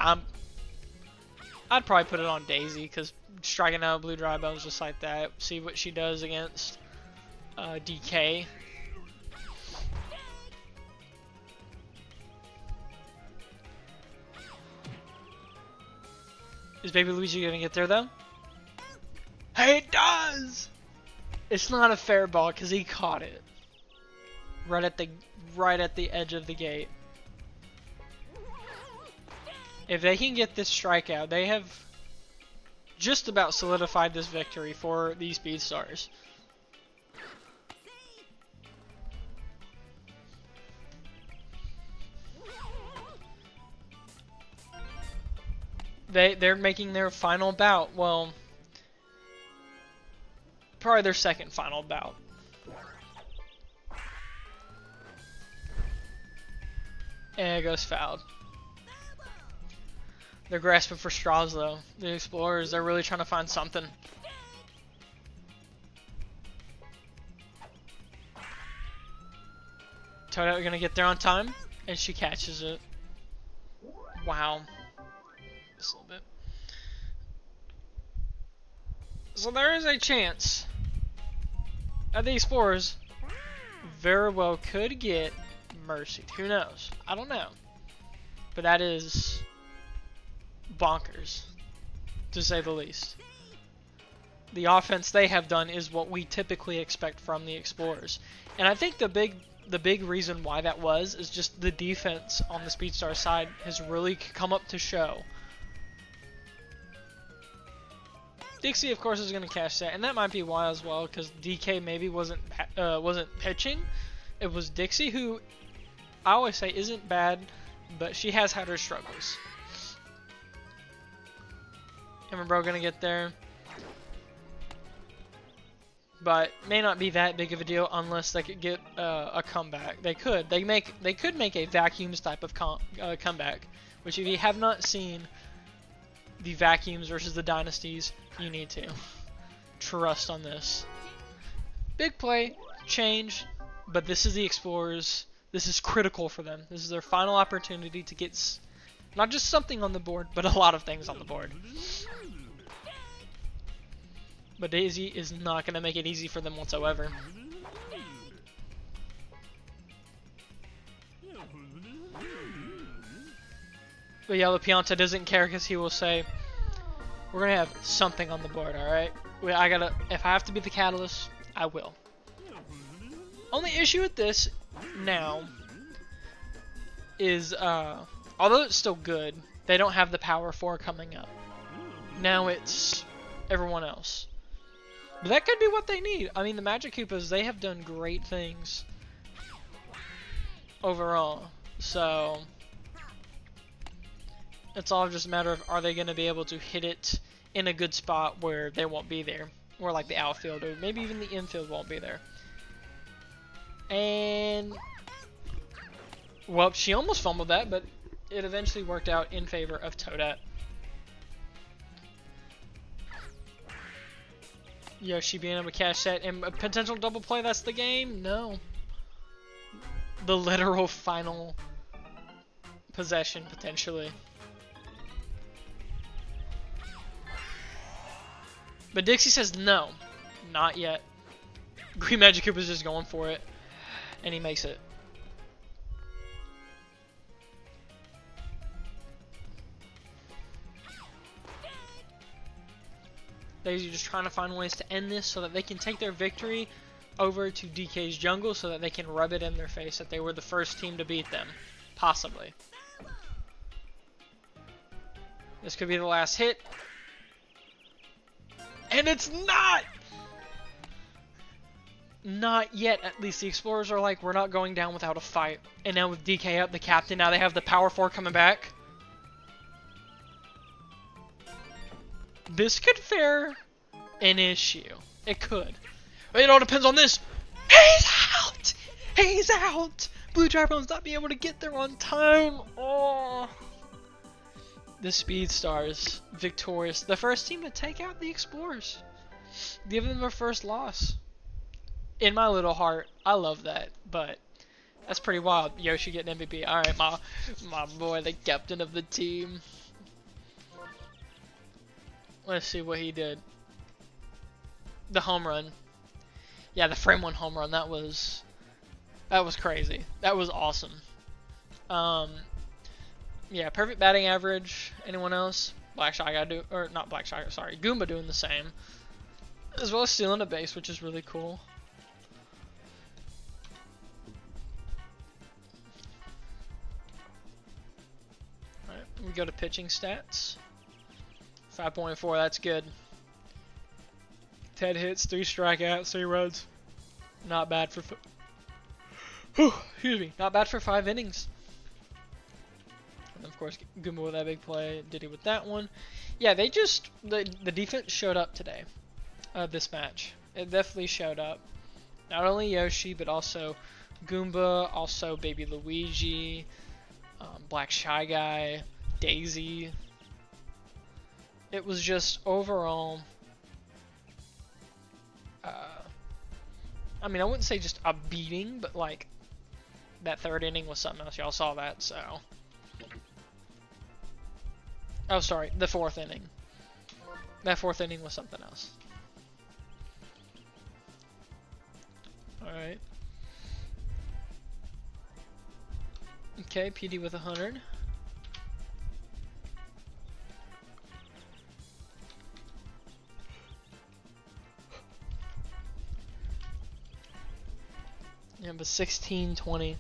I'd probably put it on Daisy because striking out Blue Dry Bones just like that. See what she does against DK. Is Baby Luigi gonna get there though? Hey, it does! It's not a fair ball because he caught it right at the edge of the gate. If they can get this strikeout, they have just about solidified this victory for these Speedstars. They're making their final bout. Well, probably their second final bout. And it goes fouled. They're grasping for straws though. The Explorers, they're really trying to find something. Toadette gonna get there on time, and she catches it. Wow. Just a little bit. So there is a chance that the Explorers very well could get mercied. Who knows? I don't know. But that is bonkers, to say the least. The offense they have done is what we typically expect from the Explorers. And I think the big reason why that was is just the defense on the Speedstars side has really come up to show. Dixie, of course, is going to catch that, and that might be why as well, because DK maybe wasn't pitching. It was Dixie, who I always say isn't bad, but she has had her struggles. Emma going to get there, but may not be that big of a deal unless they could get a comeback. They could. They could make a vacuums type of comeback, which if you have not seen the vacuums versus the dynasties, you need to trust on this. Big play, change, but this is the Explorers. This is critical for them. This is their final opportunity to get not just something on the board, but a lot of things on the board. But Daisy is not going to make it easy for them whatsoever. But yeah, Lepianta doesn't care because he will say, we're going to have something on the board, alright? If I have to be the catalyst, I will. Only issue with this now is, although it's still good, they don't have the Power 4 coming up. Now it's everyone else. But that could be what they need. I mean, the Magic Koopas, they have done great things overall. So it's all just a matter of, are they going to be able to hit it in a good spot where they won't be there, or like the outfield, or maybe even the infield won't be there. And well, she almost fumbled that, but it eventually worked out in favor of Toadette. Yoshi being able to catch that and a potential double play. That's the game. No, the literal final possession potentially. But Dixie says no, not yet. Green Magic Koopa's just going for it, and he makes it. Daisy just trying to find ways to end this so that they can take their victory over to DK's jungle so that they can rub it in their face that they were the first team to beat them. Possibly. This could be the last hit. And it's not! Not yet, at least. The Explorers are like, we're not going down without a fight. And now with DK up, the captain, now they have the Power 4 coming back. This could fare an issue. It could. It all depends on this. He's out! He's out! Blue Tribone's not being able to get there on time. Oh. The Speedstars victorious. The first team to take out the Explorers. Give them their first loss. In my little heart, I love that, but that's pretty wild. Yoshi getting MVP. Alright, my boy, the captain of the team. Let's see what he did. The home run. Yeah, the frame one home run. That was crazy. That was awesome. Yeah, perfect batting average. Anyone else? Black Shy gotta do, or not Black Shy, sorry, Goomba doing the same. As well as stealing a base, which is really cool. Alright, we go to pitching stats. 5.4, that's good. 10 hits, 3 strikeouts, 3 runs. Not bad for excuse me, not bad for 5 innings. And of course, Goomba with that big play, Diddy with that one. Yeah, they just the defense showed up today, this match. It definitely showed up. Not only Yoshi, but also Goomba, also Baby Luigi, Black Shy Guy, Daisy. It was just overall, I mean, I wouldn't say just a beating, but like that third inning was something else. Y'all saw that, so. Oh, sorry, the fourth inning. That fourth inning was something else. Alright. Okay, PD with 100. Yeah, but 16-20.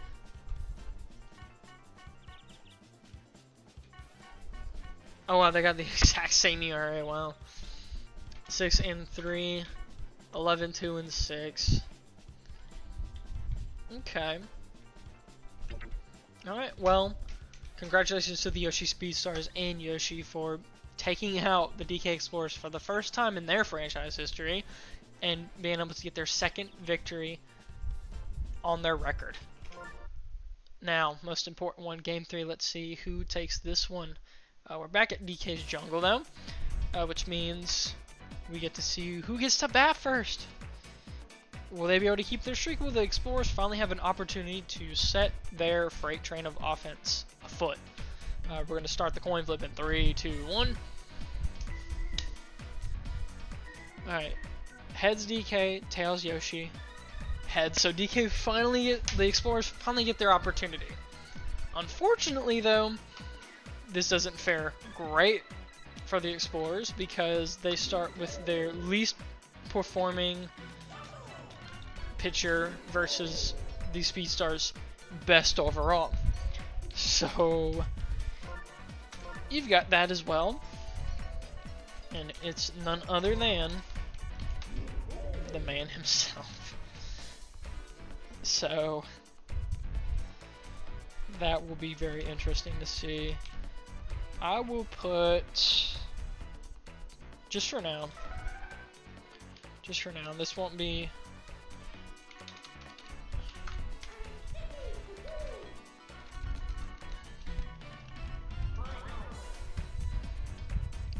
Oh wow, they got the exact same ERA. Wow. 6-3, 11-2-6. Okay. Alright, well, congratulations to the Yoshi Speedstars and Yoshi for taking out the DK Explorers for the first time in their franchise history and being able to get their second victory on their record. Now, most important one, Game 3, let's see who takes this one. We're back at DK's Jungle though, which means we get to see who gets to bat first. Will they be able to keep their streak? Will the Explorers finally have an opportunity to set their freight train of offense afoot? We're going to start the coin flip in 3, 2, 1. Alright. Heads DK, tails Yoshi. Heads. So DK finally the Explorers finally get their opportunity. Unfortunately though, this doesn't fare great for the Explorers because they start with their least performing pitcher versus the Speedstars' best overall. So you've got that as well, and it's none other than the man himself. So that will be very interesting to see. I will put, just for now, this won't be,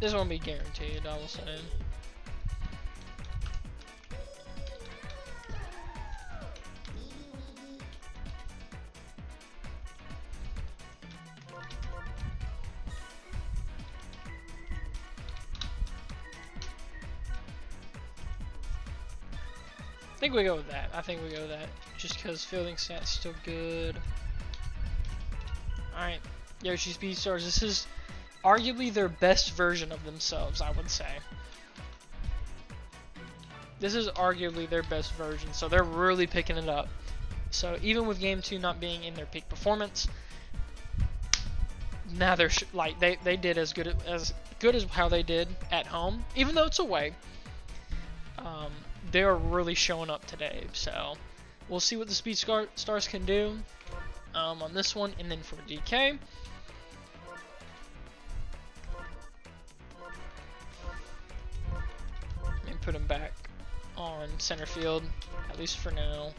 this won't be guaranteed, I will say. I think we go with that. Just because fielding stats still good. Alright, Yoshi Speedstars. This is arguably their best version of themselves, I would say. This is arguably their best version, so they're really picking it up. So even with Game 2 not being in their peak performance, now they're like they did as good as how they did at home, even though it's away. They're really showing up today, so we'll see what the Speedstars can do on this one, and then for DK. And put him back on center field, at least for now.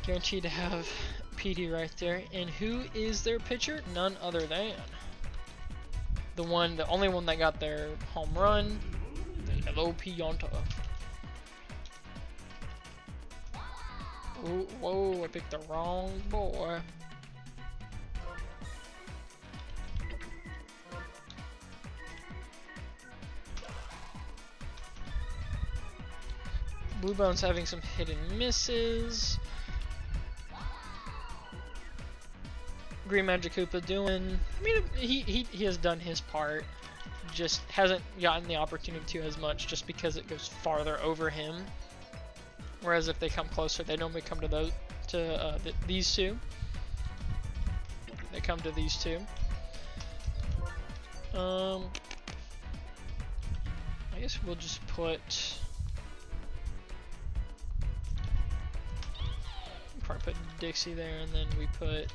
Guaranteed to have PD right there. And who is their pitcher? None other than the only one that got their home run, the Hello Pianta. Ooh, whoa, I picked the wrong boy. Blue Bone's having some hit and misses. Green Magic Koopa doing, I mean, he has done his part, just hasn't gotten the opportunity to as much just because it goes farther over him. Whereas if they come closer, they normally come to these two. They come to these two. I guess we'll just put. Probably put Dixie there, and then we put.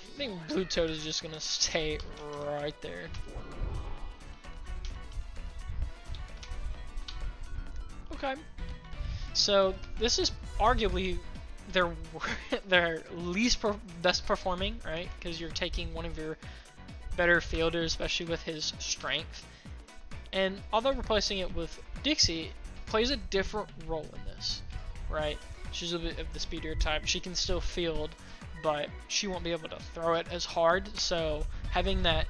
I think Blue Toad is just gonna stay right there. Okay. So this is arguably their their best performing, right? Because you're taking one of your better fielders, especially with his strength. And although replacing it with Dixie plays a different role in this, right? She's a bit of the speedier type. She can still field, but she won't be able to throw it as hard. So having that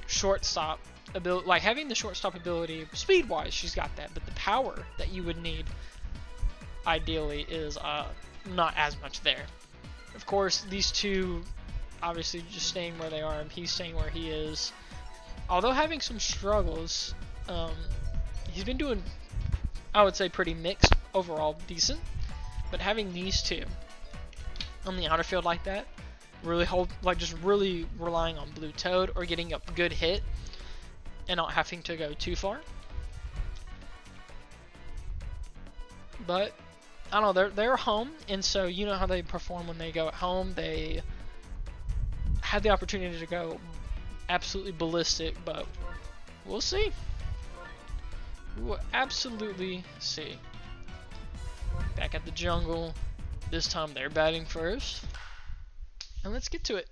shortstop ability, like having the shortstop ability, speed-wise, she's got that. But the power that you would need, ideally, is not as much there. Of course, these two, obviously, just staying where they are, and he's staying where he is. Although having some struggles, he's been doing, I would say, pretty mixed, overall decent. But having these two on the outer field like that, really just really relying on Blue Toad or getting a good hit and not having to go too far. But I don't know, they're home, and so you know how they perform when they go at home. They had the opportunity to go absolutely ballistic, but we'll see. We will absolutely see. Back at the jungle. This time they're batting first. And let's get to it.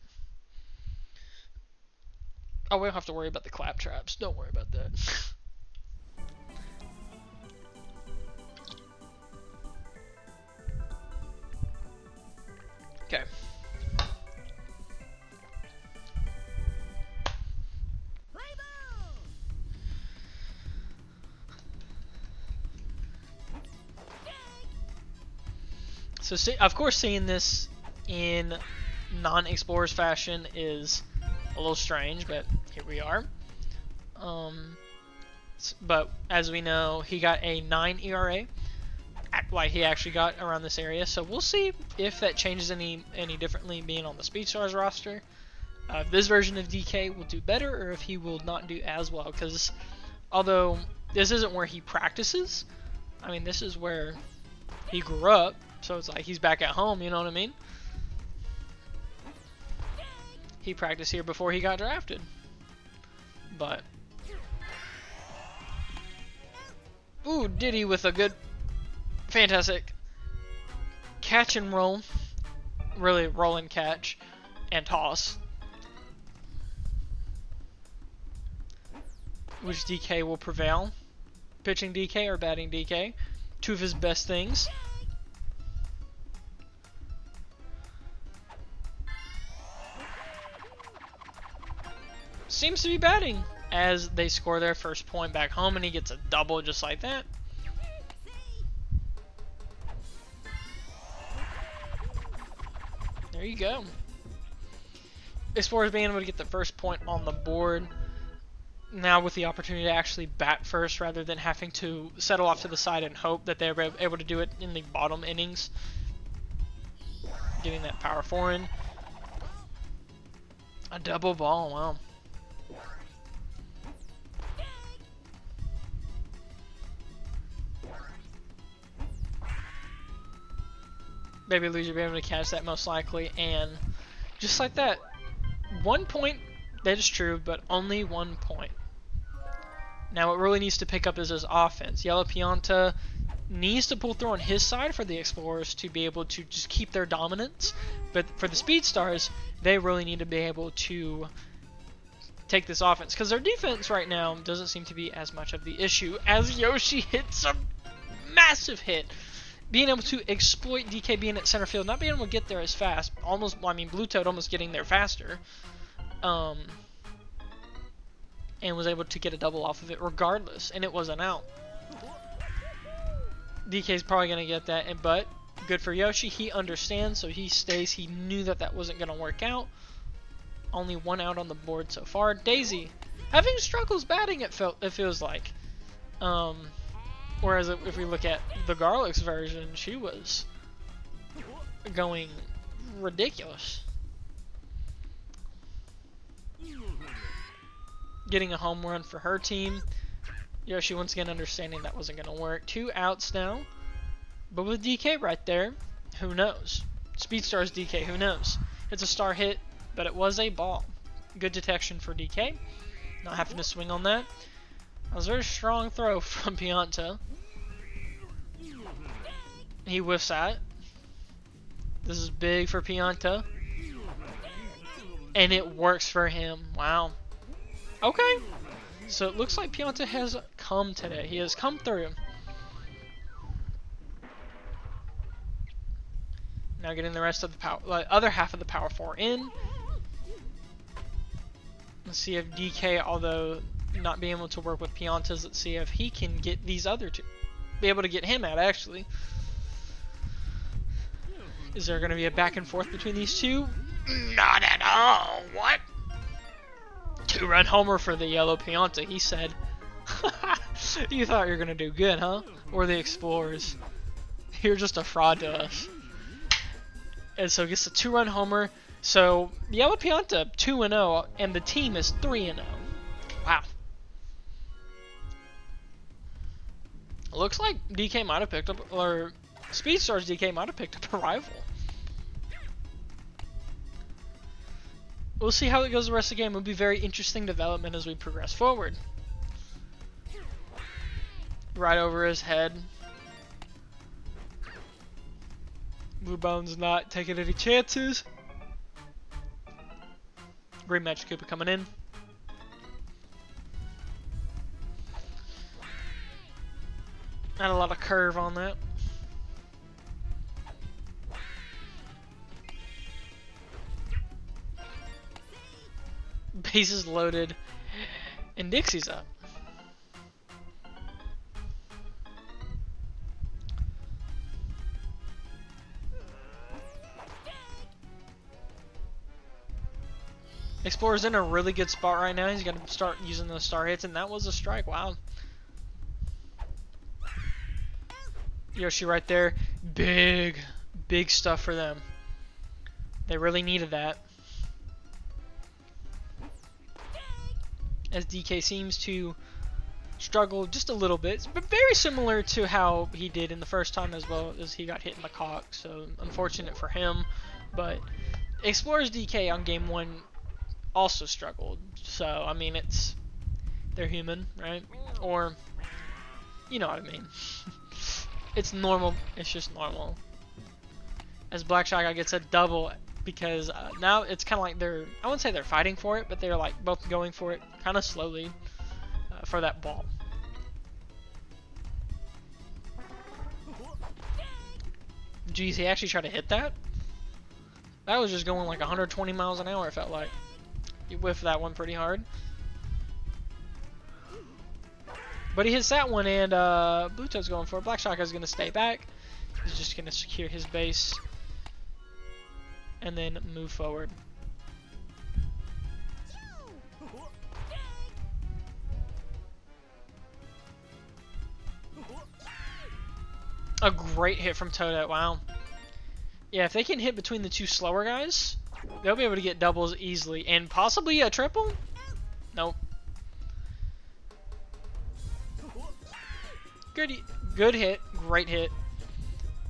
Oh, we don't have to worry about the clap traps. Don't worry about that. Okay. So, of course, seeing this in non-Explorers fashion is a little strange, but here we are. But as we know, he got a 9 ERA. Like he actually got around this area, so we'll see if that changes any differently being on the Speedstars roster. If this version of DK will do better, or if he will not do as well. Because although this isn't where he practices, I mean this is where he grew up. So it's like he's back at home, you know what I mean? He practiced here before he got drafted. But ooh, Diddy with a good, fantastic catch and roll. Really roll and catch and toss. Which DK will prevail? Pitching DK or batting DK? Two of his best things. Seems to be batting as they score their first point back home, and he gets a double just like that. There you go. As far as being able to get the first point on the board, now with the opportunity to actually bat first rather than having to settle off to the side and hope that they're able to do it in the bottom innings. Getting that power forward. A double ball, wow. Baby Loser be able to catch that most likely, and just like that, 1 point, that is true, but only 1 point. Now what really needs to pick up is his offense. Yellow Pianta needs to pull through on his side for the Explorers to be able to just keep their dominance, but for the Speedstars, they really need to be able to take this offense, because their defense right now doesn't seem to be as much of the issue, as Yoshi hits a massive hit. Being able to exploit DK being at center field, not being able to get there as fast, almost, I mean, Blue Toad almost getting there faster, and was able to get a double off of it regardless, and it wasn't out. DK's probably going to get that, but good for Yoshi, he understands, so he stays. He knew that that wasn't going to work out. Only 1 out on the board so far. Daisy having struggles batting, it feels like. Whereas if we look at the Garlics version, she was going ridiculous. Getting a home run for her team. Yoshi once again understanding that wasn't going to work. 2 outs now. But with DK right there, who knows? Speedstars DK, who knows? It's a star hit, but it was a ball. Good detection for DK. Not having to swing on that. That was a very strong throw from Pianta. He whiffs that. This is big for Pianta. And it works for him. Wow. Okay. So it looks like Pianta has come today. He has come through. Now getting the rest of the power, other half of the power 4 in. Let's see if DK, although not being able to work with Piantas, let's see if he can get these other two. Be able to get him out, actually. Is there going to be a back and forth between these two? Not at all. What? 2-run homer for the yellow Pianta, he said. You thought you were going to do good, huh? Or the Explorers. You're just a fraud to us. And so gets a 2-run homer. So yellow Pianta 2-0, and the team is 3-0. Wow. Looks like DK might have picked up, or Speedstars DK might have picked up a rival. We'll see how it goes the rest of the game. It'll be very interesting development as we progress forward. Right over his head. Blue Bone's not taking any chances. Green Magic Koopa coming in. Not a lot of curve on that. Bases loaded, and Dixie's up. Explorer's in a really good spot right now. He's going to start using those star hits, and that was a strike. Wow. Yoshi right there. Big stuff for them. They really needed that. As DK seems to struggle just a little bit, but very similar to how he did in the first time, as well as he got hit in the cock. So unfortunate for him, but Explorers DK on game 1 also struggled. So I mean, they're human, right? Or you know what I mean. It's normal. It's just normal. As Black Shy Guy gets a double, because now it's kind of like I wouldn't say they're fighting for it, but they're like both going for it kind of slowly for that ball. Geez, he actually tried to hit that? That was just going like 120 miles an hour, it felt like. He whiffed that one pretty hard. But he hits that one, and Blueto's going for it. Black Shotgun's going to stay back. He's just going to secure his base and then move forward. A great hit from Toadette, wow. Yeah, if they can hit between the two slower guys, they'll be able to get doubles easily, and possibly a triple? Nope. Good hit, great hit.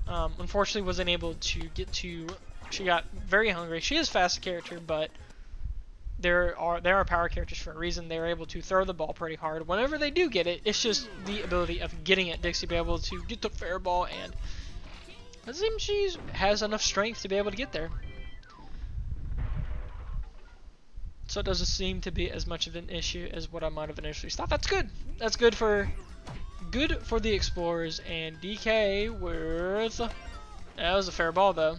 Unfortunately wasn't able to get to, she got very hungry. She is a fast character, but there are power characters for a reason. They're able to throw the ball pretty hard. Whenever they do get it, it's just the ability of getting it. Dixie be able to get the fair ball, and it seems she has enough strength to be able to get there. So it doesn't seem to be as much of an issue as what I might have initially thought. That's good. That's good for the Explorers, and DK with, that was a fair ball though.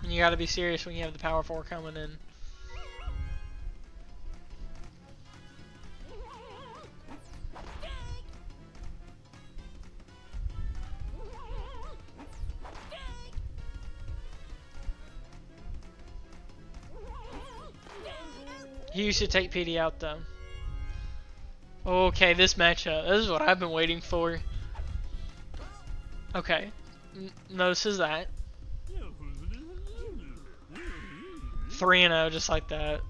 And you gotta be serious when you have the power 4 coming in. He used to take PD out though. Okay, this matchup. This is what I've been waiting for. Okay. Notices that. 3-0 just like that.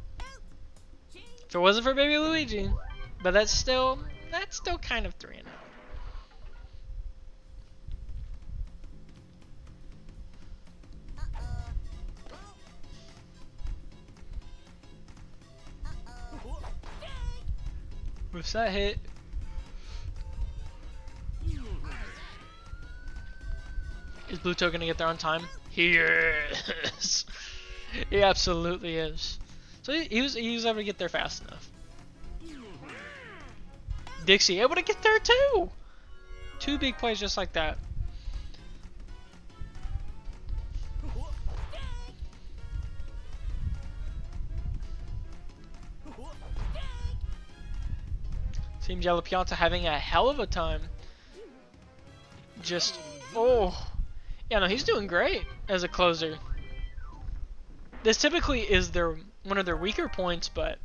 If it wasn't for Baby Luigi. But that's still kind of 3-0. Was that hit? Is Bluto gonna get there on time? He is. He absolutely is. So he was able to get there fast enough. Dixie able to get there too. 2 big plays just like that. Team Yellow Pianta having a hell of a time. Just, oh. Yeah, no, he's doing great as a closer. This typically is one of their weaker points, but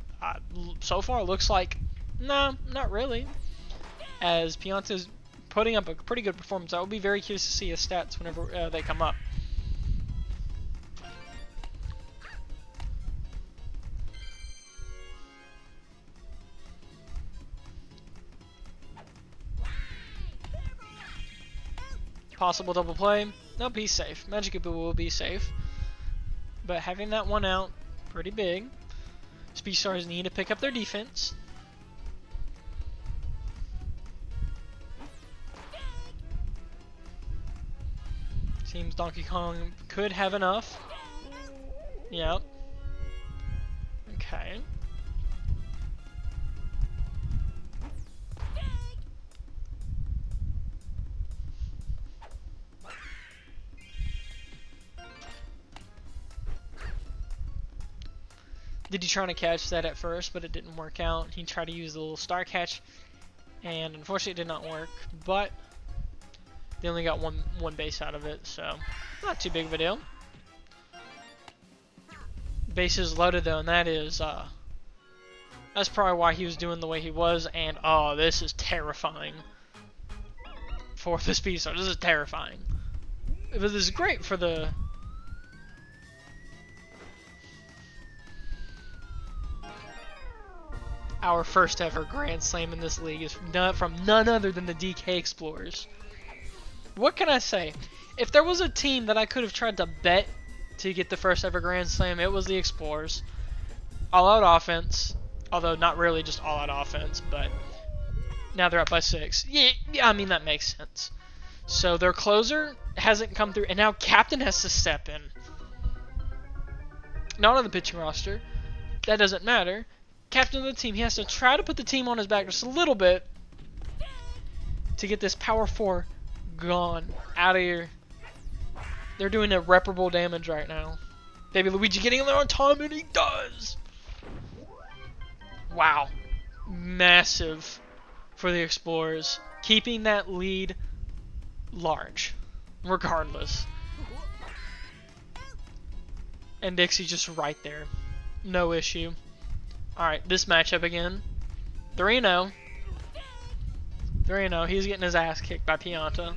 so far it looks like, no, not really. As Pianta's putting up a pretty good performance. I will be very curious to see his stats whenever they come up. Possible double play. Nope, he's safe. Magicaboo will be safe. But having that one out, pretty big. Speedstars need to pick up their defense. Seems Donkey Kong could have enough. Yep. Okay. Did he try to catch that at first, but it didn't work out. He tried to use the little star catch, and unfortunately it did not work. But they only got one base out of it, so not too big of a deal. Bases loaded though, and that's probably why he was doing the way he was. And oh, this is terrifying for the Speedstars. This is terrifying. But this is great for the. Our first ever Grand Slam in this league is from none other than the DK Explorers. What can I say? If there was a team that I could have tried to bet to get the first ever Grand Slam, it was the Explorers. All out offense, although not really just all out offense, but now they're up by 6. Yeah, I mean that makes sense. So their closer hasn't come through, and now Captain has to step in. Not on the pitching roster. That doesn't matter. Captain of the team, he has to try to put the team on his back just a little bit to get this power 4 gone out of here. They're doing irreparable damage right now. Baby Luigi getting in there on time, and he does. Wow, massive for the Explorers, keeping that lead large regardless. And Dixie just right there, no issue. Alright, this matchup again. 3-0. 3-0. He's getting his ass kicked by Pianta.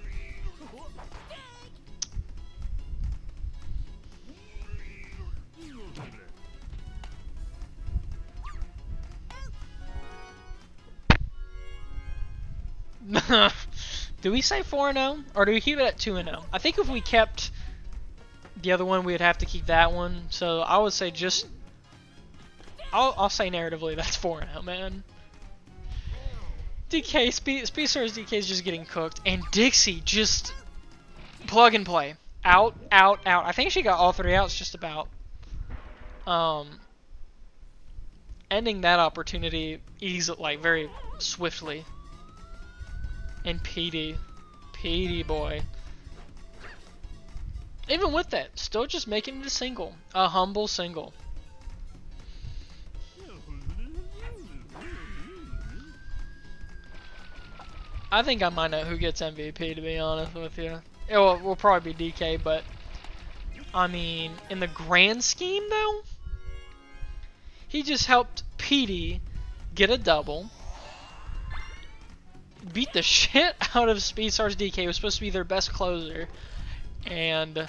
Do we say 4-0? Or do we keep it at 2-0? I think if we kept the other one, we'd have to keep that one. So I would say just... I'll say narratively that's 4-0, man. DK, Speedstars DK is just getting cooked. And Dixie just plug and play. Out, out, out. I think she got all 3 outs just about. Ending that opportunity easily, like very swiftly. And PD boy. Even with that, still just making it a single. A humble single. I think I might know who gets MVP, to be honest with you. It will probably be DK, but I mean, in the grand scheme though, he just helped PD get a double, beat the shit out of Speedstars DK, who was supposed to be their best closer, and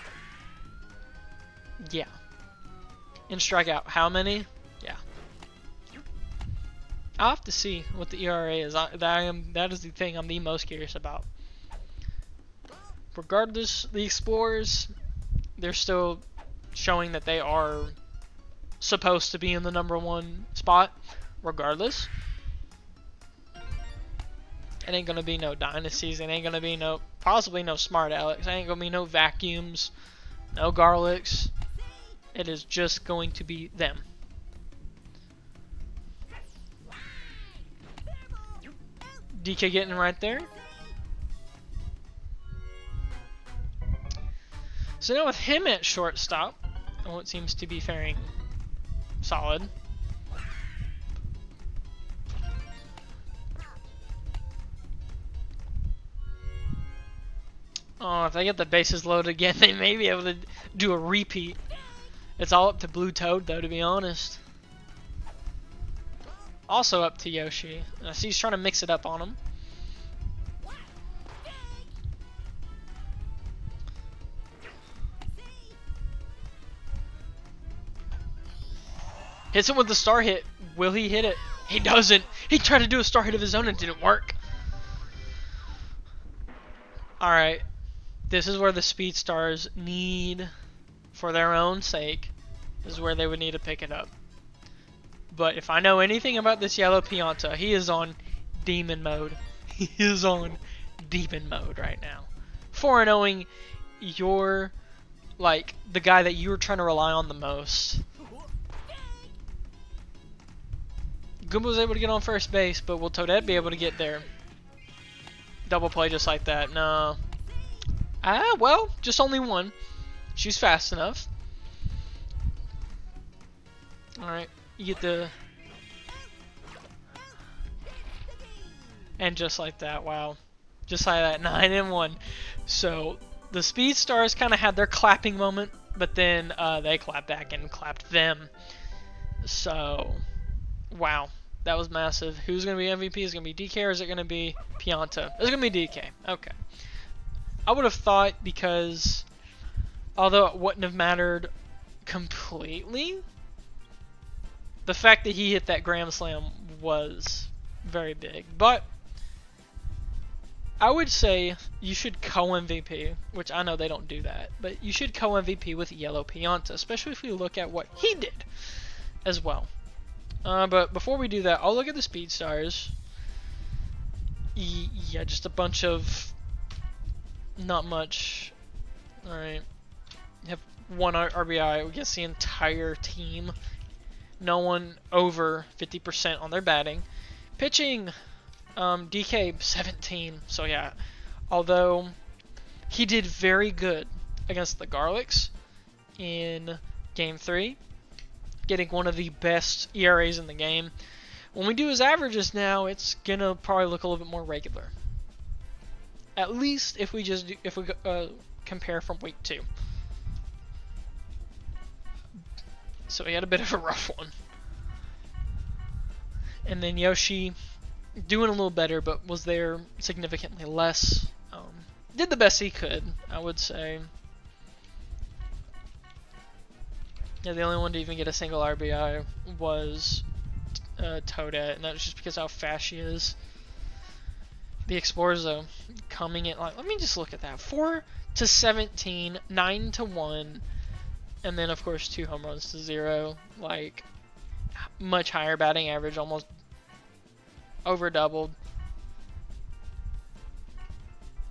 yeah, and strike out how many? Yeah. I'll have to see what the ERA is. That is the thing I'm the most curious about. Regardless, the Explorers, they're still showing that they are supposed to be in the #1 spot. Regardless, It ain't gonna be no dynasties. It ain't gonna be no, possibly no smart Alex. It ain't gonna be no vacuums, no garlics. It is just going to be them. DK getting right there. So now with him at shortstop, it seems to be faring solid. Oh, if they get the bases loaded again, they may be able to do a repeat. It's all up to Blue Toad, though, to be honest. Also up to Yoshi. I see he's trying to mix it up on him. Hits him with the star hit. Will he hit it? He doesn't. He tried to do a star hit of his own and it didn't work. Alright. This is where the Speedstars need, for their own sake, this is where they would need to pick it up. But if I know anything about this yellow Pianta, he is on demon mode. He is on demon mode right now. 4-0-ing you're like the guy that you were trying to rely on the most. Goomba was able to get on first base, but will Toadette be able to get there? Double play just like that. No. Well, just only one. She's fast enough. Alright, you get the... And just like that, wow. Just like that, 9-1. So, the Speedstars kind of had their clapping moment, but then they clapped back and clapped them. So, wow. That was massive. Who's going to be MVP? Is it going to be DK or is it going to be Pianta? It's going to be DK. Okay. I would have thought, because although it wouldn't have mattered completely, the fact that he hit that Grand Slam was very big. But I would say you should co-MVP, which I know they don't do that, but you should co-MVP with Yellow Pianta, especially if we look at what he did as well. But before we do that, I'll look at the Speedstars. Yeah, just a bunch of not much. Alright. Have one RBI against the entire team. No one over 50% on their batting. Pitching, DK 17. So yeah, although he did very good against the Garlics in Game 3, getting one of the best ERAs in the game. When we do his averages now, it's gonna probably look a little bit more regular. At least if we just compare from week 2. So he had a bit of a rough one. And then Yoshi doing a little better, but was there significantly less. Did the best he could, I would say. Yeah, the only one to even get a single RBI was Toadette, and that was just because how fast she is. The Explorers, though, coming in like, let me just look at that. 4-17, 9-1, and then of course 2 home runs to 0. Like, much higher batting average, almost over doubled.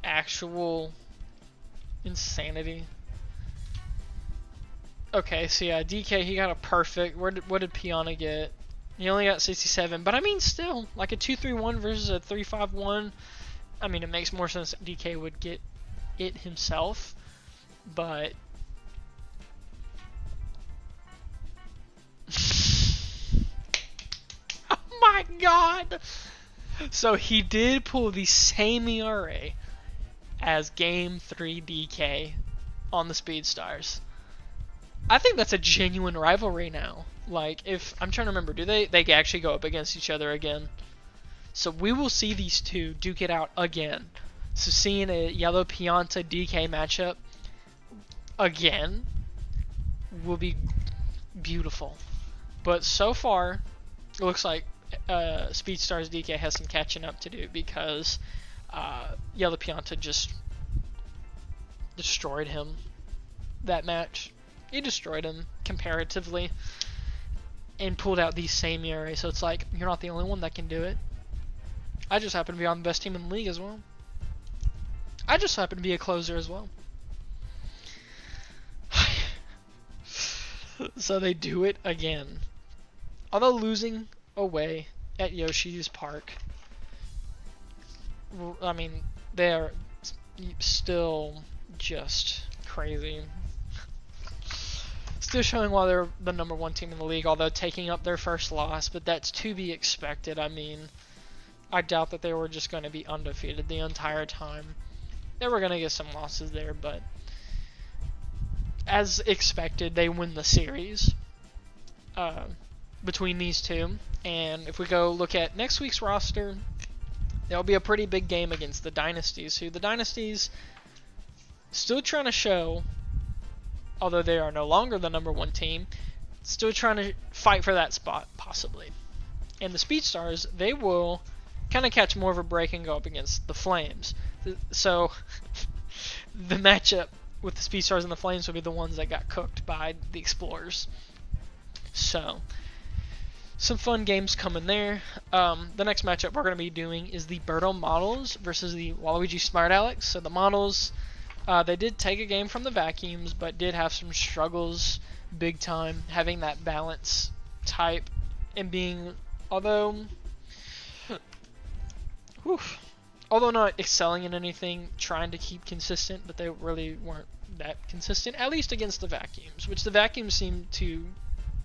Actual insanity. Okay, so yeah, DK, he got a perfect. What did Piana get? He only got 67, but I mean still, like a 2-3-1 versus a 3-5-1. I mean, it makes more sense that DK would get it himself, but oh my god! So he did pull the same ERA as Game 3 DK on the Speedstars. I think that's a genuine rivalry now. Like, if I'm trying to remember, do they actually go up against each other again? So we will see these two duke it out again. So seeing a Yellow Pianta DK matchup again will be beautiful. But so far, it looks like Speedstars DK has some catching up to do, because Yellow Pianta just destroyed him that match. He destroyed him comparatively and pulled out the same ERA. So it's like, you're not the only one that can do it. I just happen to be on the best team in the league as well. I just happen to be a closer as well. So they do it again. Although losing away at Yoshi's Park, I mean, they're still just crazy. Still showing why they're the #1 team in the league, although taking up their first loss, but that's to be expected. I mean, I doubt that they were just going to be undefeated the entire time. They were going to get some losses there, but as expected, they win the series between these two. And if we go look at next week's roster, there'll be a pretty big game against the Dynasties, who the Dynasties still trying to show, although they are no longer the #1 team, still trying to fight for that spot, possibly. And the Speedstars, they will kind of catch more of a break and go up against the Flames. So the matchup with the Speedstars and the Flames will be the ones that got cooked by the Explorers. So some fun games coming there. The next matchup we're going to be doing is the Birdo Models versus the Waluigi Smart Alex. So the Models, they did take a game from the Vacuums, but did have some struggles big time, having that balance type and being, although not excelling in anything, trying to keep consistent, but they really weren't that consistent, at least against the Vacuums, which the Vacuums seem to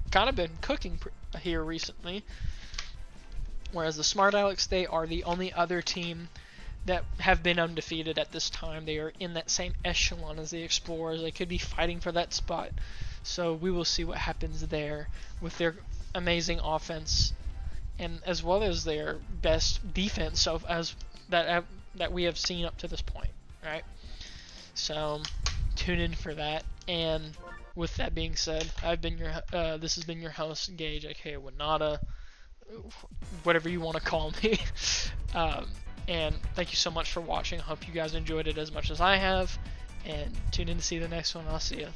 kind of been cooking here recently. Whereas the Smart Alex, they are the only other team that have been undefeated at this time. They are in that same echelon as the Explorers. They could be fighting for that spot. So we will see what happens there with their amazing offense and as well as their best defense so as that we have seen up to this point, right? So tune in for that. And with that being said, this has been your host, Gage, aka Winata, whatever you want to call me. And thank you so much for watching. I hope you guys enjoyed it as much as I have. And tune in to see the next one. I'll see ya.